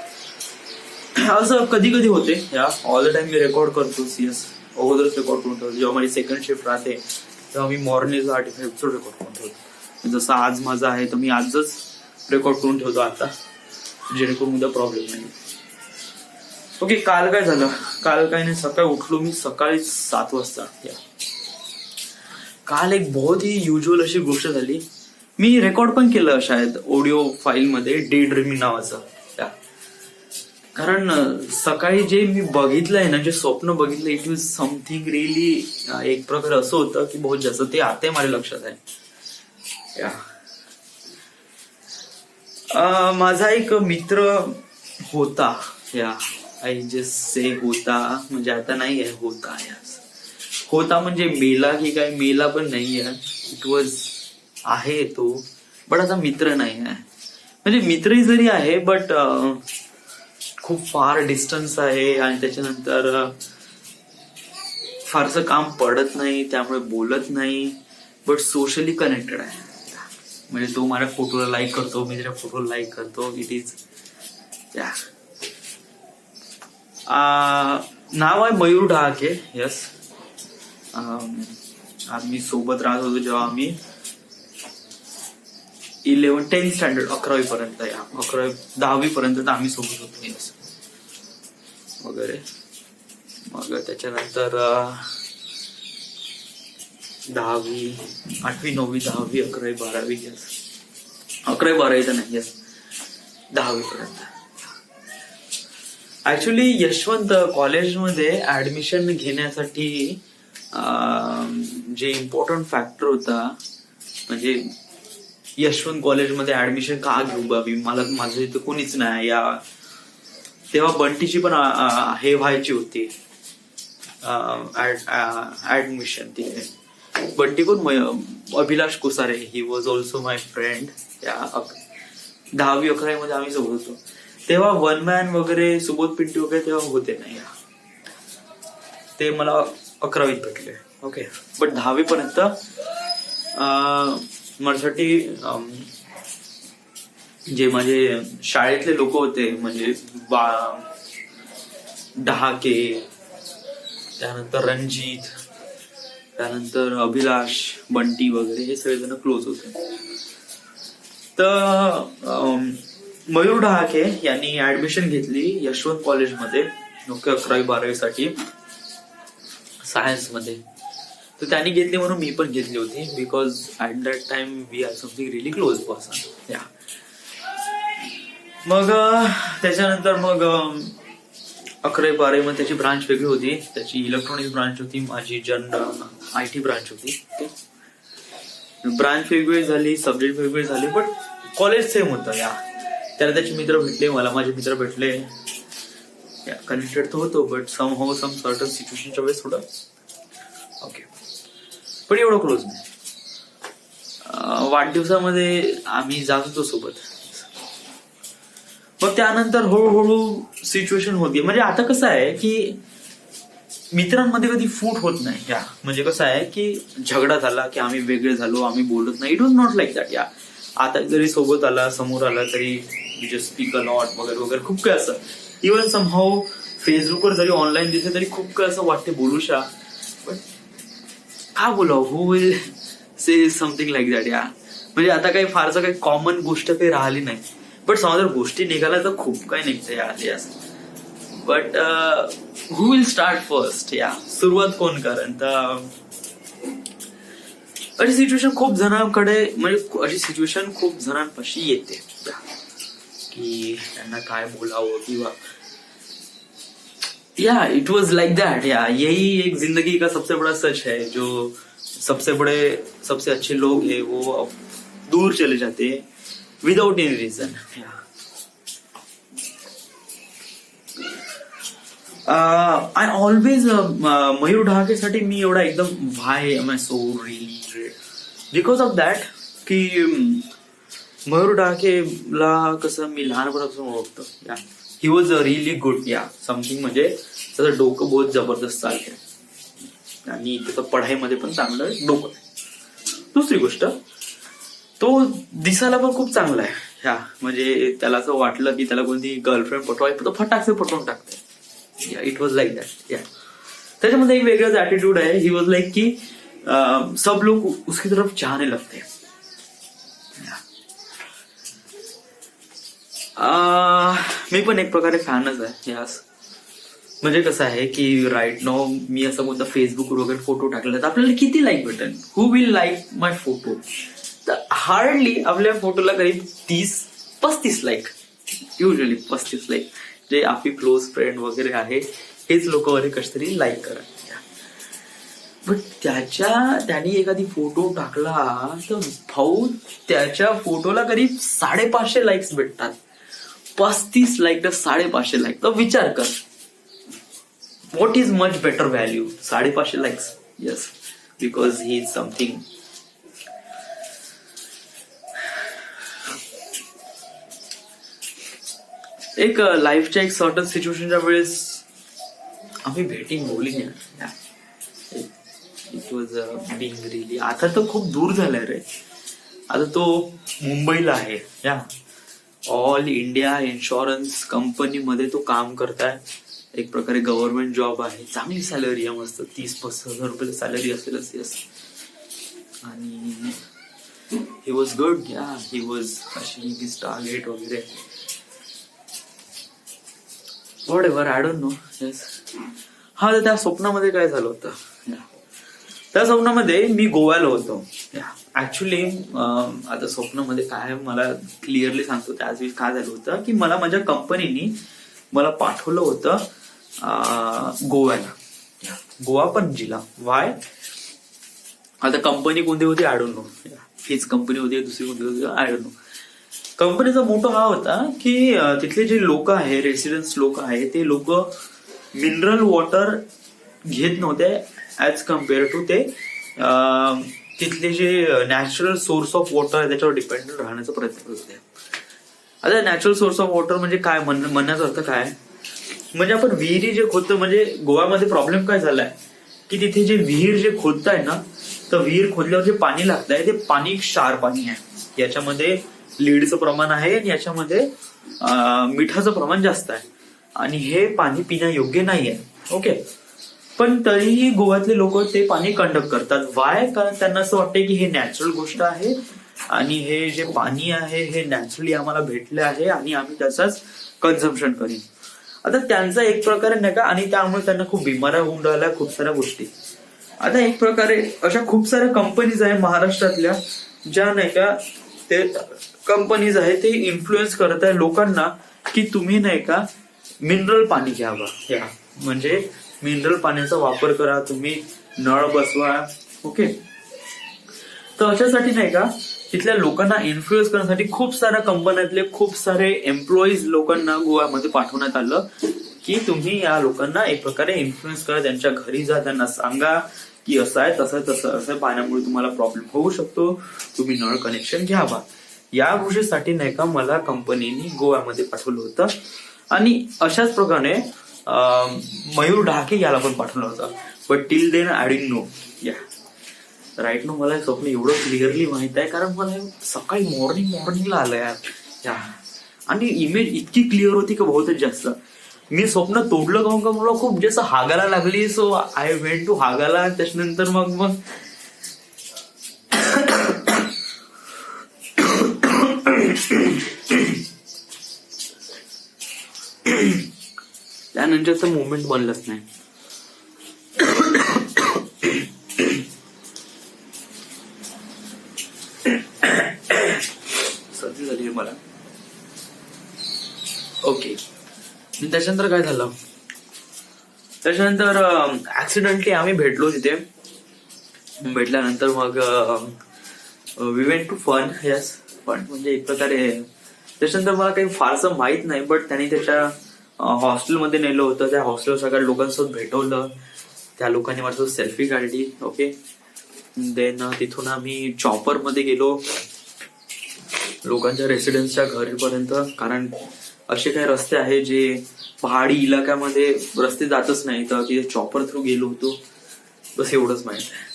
असं कधी कधी होते या. All the time me record करतो सीएस अगोदरच रेकॉर्ड करून ठेवतो. जेव्हा माझी सेकंड शिफ्ट राहते तेव्हा मी मॉर्निंगचा 85 एपिसोड रेकॉर्ड करून ठेवतो. जसं आज माझं आहे तर मी आजच रेकॉर्ड करून ठेवतो आता, जेणेकरून उद्या प्रॉब्लेम नाही. ओके, काल काय झालं? काल काय नाही, सकाळी उठलो मी सकाळी 7 वाजता. काल एक बहुत ही युज्युअल अशी गोष्ट झाली. मी रेकॉर्ड पण केलं शायद ऑडिओ फाईल मध्ये, डे ड्रीमिंग नावाचं. कारण सकाळी जे मी बघितलंय ना, जे स्वप्न बघितलं, इट वॉज समथिंग रिअली. एक प्रकार असं होतं की बहुत जास्त ते आता माझ्या लक्षात आहे. माझा एक मित्र होता, या आय जस्ट से होता, म्हणजे आता नाही आहे, होता. होता म्हणजे मेला की काय? मेला पण नाही आहे. इट वॉज आहे तो, बट आता मित्र नाही आहे. म्हणजे मित्रही जरी आहे बट खूप फार डिस्टन्स आहे आणि त्याच्यानंतर फारसं काम पडत नाही, त्यामुळे बोलत नाही, बट सोशली कनेक्टेड आहे. म्हणजे तो माझ्या फोटोला लाईक करतो, मी त्याच्या फोटोला लाईक करतो. इट इज नाव आहे मयूर ढहाके. यस, आम्ही सोबत राहत होतो जेव्हा आम्ही 10th स्टँडर्ड 11वी पर्यंत, 10वी पर्यंत आम्ही सोबत होतो. यस वगैरे. मग त्याच्यानंतर 10वी, 8वी, 9वी, 10वी, 11वी, 12वी. यस, 11वी 12वी तर नाही, यस 10वी पर्यंत. ऍक्च्युली यशवंत कॉलेजमध्ये ऍडमिशन घेण्यासाठी जे इम्पॉर्टंट फॅक्टर होता, म्हणजे यशवंत कॉलेजमध्ये ऍडमिशन का घेऊ बाबी, मला माझं इथं कोणीच नाही. या तेव्हा बंटीची पण हे व्हायची होती ऍडमिशन तिथे. बंटी कोण? Abhilash Kusare, he was also my friend. Yeah 10वी 11वी मध्ये आम्ही सोबत होतो. तेव्हा वन मॅन वगैरे, सुबोध पिंटू वगैरे तेव्हा होते नाही. ते मला 11वीत भेटले. ओके, बट 10वी पर्यंत माझ्यासाठी जे माझे शाळेतले लोक होते, म्हणजे डहाके, त्यानंतर रणजित, त्यानंतर अभिलाष, बंटी वगैरे, हे सगळेजण क्लोज होते. तर मयूर डहाके यांनी ऍडमिशन घेतली यशवंत कॉलेजमध्ये, 11वी 12वी साठी सायन्स मध्ये. तर त्यांनी घेतली म्हणून मी पण घेतली होती, because at that time we are something really close person. Yeah मग त्याच्यानंतर मग 11वी 12वी मध्ये त्याची ब्रांच वेगळी होती. त्याची इलेक्ट्रॉनिक्स ब्रांच होती, माझी जनरल IT ब्रांच होती. ब्रांच वेगवेगळी झाली, सब्जेक्ट वेगवेगळे झाले, बट कॉलेज सेम होतं. या त्याला त्याचे मित्र भेटले, मला माझे मित्र भेटले. कनेक्टेड तर होतो, बट सम सर्टन सिच्युएशनच्या वेळेस थोडं ओके, पण एवढं क्लोज नाही. वाढदिवसामध्ये आम्ही जात होतो सोबत. मग त्यानंतर हळूहळू सिच्युएशन होती. म्हणजे आता कसं आहे की मित्रांमध्ये कधी फूट होत नाही. या म्हणजे कसं आहे की झगडा झाला की आम्ही वेगळे झालो, आम्ही बोलत नाही. It was not like that. या आता जरी सोबत आला, समोर आला, तरी जस्ट स्पीक अ लॉट वगैरे वगैरे, खूप काय असं. इव्हन समहाऊ फेसबुकवर जरी ऑनलाईन दिसते तरी खूप काय असं वाटते बोलूशा, पण का बोलावं, who will say something like that. Yeah म्हणजे आता काही फारसं काही कॉमन गोष्ट काही राहिली नाही. बट समजा गोष्टी निघाल्या तर खूप काही निघतं यार. But who will start first? या सुरुवात कोण करेन? तर अशी सिच्युएशन खूप जणांकडे, म्हणजे अशी सिच्युएशन खूप जणांपाशी येते की त्यांना काय बोलावं, किंवा या इट वॉज लाइक दैट. या यही एक जिंदगी का सबसे बड़ा सच है, जो सबसे अच्छे लोग हैं वो दूर चले जाते हैं without any reason. I always Mayur ढाकेसाठी मी एवढा एकदम why am I so really great because of that की मयूर ढाकेला कसं मी लहानपणापासून ओळखतो. Yeah he was really good. Yeah something म्हणजे त्याचं डोकं बहुत जबरदस्त चालते आणि त्याचं पढाईमध्ये पण चांगलं डोकं आहे. दुसरी गोष्ट, तो दिसायला पण खूप चांगला आहे. ह्या म्हणजे त्याला असं वाटलं की त्याला कोणती गर्लफ्रेंड पटवायची तो फटाकसे पटवून टाकते. It was like that. या त्याच्यामध्ये एक वेगळाच ऍटिट्यूड आहे. ही वॉज लाईक की सब लोग उसकी तरफ चाहने लगते. मी पण एक प्रकारे फॅनच आहे. यास म्हणजे कसं आहे की राईट नाव मी असं कोणता फेसबुकवर वगैरे फोटो टाकला तर आपल्याला किती लाईक भेटेल? हु विल लाईक माय फोटो? तर हार्डली आपल्या फोटोला करीब 30-35 लाईक, युजली 35 लाईक. जे आपली क्लोज फ्रेंड वगैरे आहे हेच लोक वगैरे कशी तरी लाईक करा. बट त्याने एखादी फोटो टाकला तर भाऊ त्याच्या फोटोला करीब 550 लाईक्स भेटतात. 35 लाईक तर 550 लाईक. तर विचार कर, what is much better value? 550 likes. Yes, because he is something. एक लाईफच्या एक सर्टन सिच्युएशनच्या वेळेस आम्ही भेटीन बोलिंग. इट वॉज बिंग रिली. आता तो खूप दूर झालाय रे. आता तो मुंबईला आहे. या ऑल इंडिया इन्शुरन्स कंपनीमध्ये तो काम करताय. एक प्रकारे गव्हर्नमेंट जॉब आहे. चांगली सॅलरी आहे, मस्त 30-35 हजार रुपये सॅलरी असेलच. येस. आणि ही was good. Yeah he was achieving his target वगैरे. Whatever, I don't know. Yes. हा, त्या स्वप्नामध्ये काय झालं होतं? त्या स्वप्नामध्ये मी गोव्याला होतो. ऍक्च्युली आता स्वप्नामध्ये काय मला क्लिअरली सांगतो. त्याच वेळी काय झालं होतं की मला माझ्या कंपनीनी मला पाठवलं होतं गोव्याला, गोवा पणजीला. वाय? आता कंपनी कोणती होती आय डोंट नो. हीच कंपनी होती, दुसरी कोणती होती आय डोंट नो. कंपनीचा मोटो हा होता की तिथले जे लोक आहे, रेसिडेंट्स लोक आहे, ते लोक मिनरल वॉटर घेत नव्हते ऍज कम्पेअर टू ते तिथले जे नॅचरल सोर्स ऑफ वॉटर आहे त्याच्यावर डिपेंडेंट राहण्याचा प्रयत्न करत होते. आता नॅचरल सोर्स ऑफ वॉटर म्हणजे काय म्हणण्याचा अर्थ काय? म्हणजे आपण विहिरी जे खोदतो, म्हणजे गोव्यामध्ये प्रॉब्लेम काय झालाय की तिथे जे विहीर जे खोदताय ना, तर विहीर खोदल्यावर जे पाणी लागतंय ते पाणी क्षार पाणी आहे. याच्यामध्ये लीडचं प्रमाण आहे आणि याच्यामध्ये मिठाचं प्रमाण जास्त आहे आणि हे पाणी पिण्यायोग्य नाही आहे. ओके. पण तरीही गोव्यातले लोक ते पाणी कंडक्ट करतात. वाय? कारण त्यांना असं वाटतंय की हे नॅचरल गोष्ट आहे आणि हे जे पाणी आहे हे नॅचरली आम्हाला भेटले आहे आणि आम्ही त्याचाच कन्झम्पशन करीन. आता त्यांचा एक प्रकारे नाही का, आणि त्यामुळे त्यांना खूप बिमाऱ्या होऊन राहिल्या, खूप साऱ्या गोष्टी. आता एक प्रकारे अशा खूप साऱ्या कंपनीज आहे महाराष्ट्रातल्या ज्या नाही का, ते कंपनीज आहे ते इन्फ्लुएन्स करत आहे लोकांना की तुम्ही नाही का मिनरल पाणी घ्यावं. म्हणजे मिनरल पाण्याचा वापर करा, तुम्ही नळ बसवा. ओके. तर अशासाठी नाही का तिथल्या लोकांना इन्फ्लुएन्स करण्यासाठी खूप साऱ्या कंपन्यातले खूप सारे एम्प्लॉईज लोकांना गोव्यामध्ये पाठवण्यात आलं की तुम्ही या लोकांना एक प्रकारे इन्फ्लुएन्स करा, त्यांच्या घरी जा, त्यांना सांगा की असं आहे तसं तसं असं पाण्यामुळे तुम्हाला प्रॉब्लेम होऊ शकतो, तुम्ही नळ कनेक्शन घ्यावा. या गोष्टीसाठी नाही का मला कंपनीने गोव्यामध्ये पाठवलं होतं. आणि अशाच प्रकारे मयूर ढाके याला पण पाठवलं होतं. But till then I didn't know. Yeah right no मला स्वप्न एवढं क्लिअरली माहित आहे कारण मला सकाळी मॉर्निंगला आलं यार. आणि इमेज इतकी क्लिअर होती की बहुतच जास्त. मी स्वप्न तोडलं काऊन का मला खूप जास्त हागायला लागली. सो आय वेंट टू हागाला. त्याच्यानंतर मग त्यानंतरचं मुवमेंट बनलंच नाही. सर्दी झाली मला. ओके. त्याच्यानंतर काय झालं? त्याच्यानंतर ऍक्सिडेंटली आम्ही भेटलो तिथे. भेटल्यानंतर मग we went to fun. Yes. पण म्हणजे एक प्रकारे त्याच्यानंतर मला काही फारसं माहित नाही. बट त्याने त्याच्या हॉस्टेलमध्ये नेलं होतं. त्या हॉस्टेल सगळ्या लोकांसोबत भेटवलं. त्या लोकांनी माझ्यासोबत सेल्फी काढली. ओके. देन तिथून आम्ही चॉपर मध्ये गेलो लोकांच्या रेसिडेन्सच्या घरीपर्यंत, कारण असे काही रस्ते आहे जे पहाडी इलाक्यामध्ये रस्ते जातच नाही, तर तिथे चॉपर थ्रू गेलो होतो. बस एवढंच माहित आहे.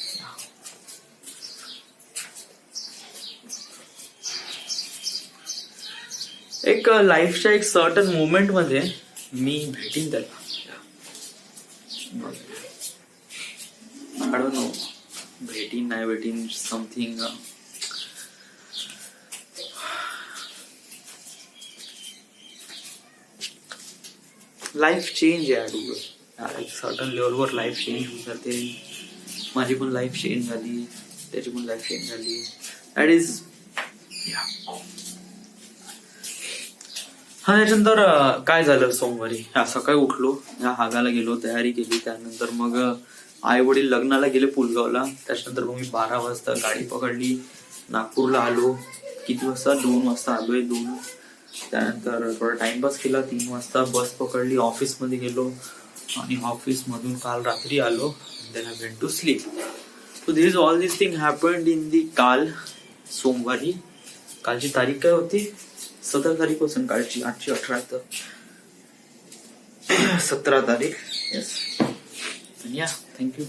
एक लाईफच्या एक सर्टन मोमेंट मध्ये मी भेटीन त्याला. आय डोंट नो, भेटीन नाही भेटीन, समथिंग. लाईफ चेंज आहे. एक सर्टन लेवलवर लाईफ चेंज होऊन जाते. माझी पण लाईफ चेंज झाली, त्याची पण लाईफ चेंज झाली. दॅट इज हा. त्याच्यानंतर काय झालं, सोमवारी सकाळी उठलो, हागाला गेलो, तयारी केली. त्यानंतर मग आई वडील लग्नाला गेले पुलगावला. त्याच्यानंतर मग मी 12 वाजता गाडी पकडली, नागपूरला आलो. किती वाजता? 2 वाजता आलोय. 2. त्यानंतर थोडा टाइमपास केला. 3 वाजता बस पकडली, ऑफिसमध्ये गेलो आणि ऑफिस मधून काल रात्री आलो. Then I went to sleep. So this all this thing happened in the काल सोमवारी. कालची तारीख काय होती? 17 तारीख पासून कालची. आजची 18, तर 17 तारीख. येस. या, थँक्यू.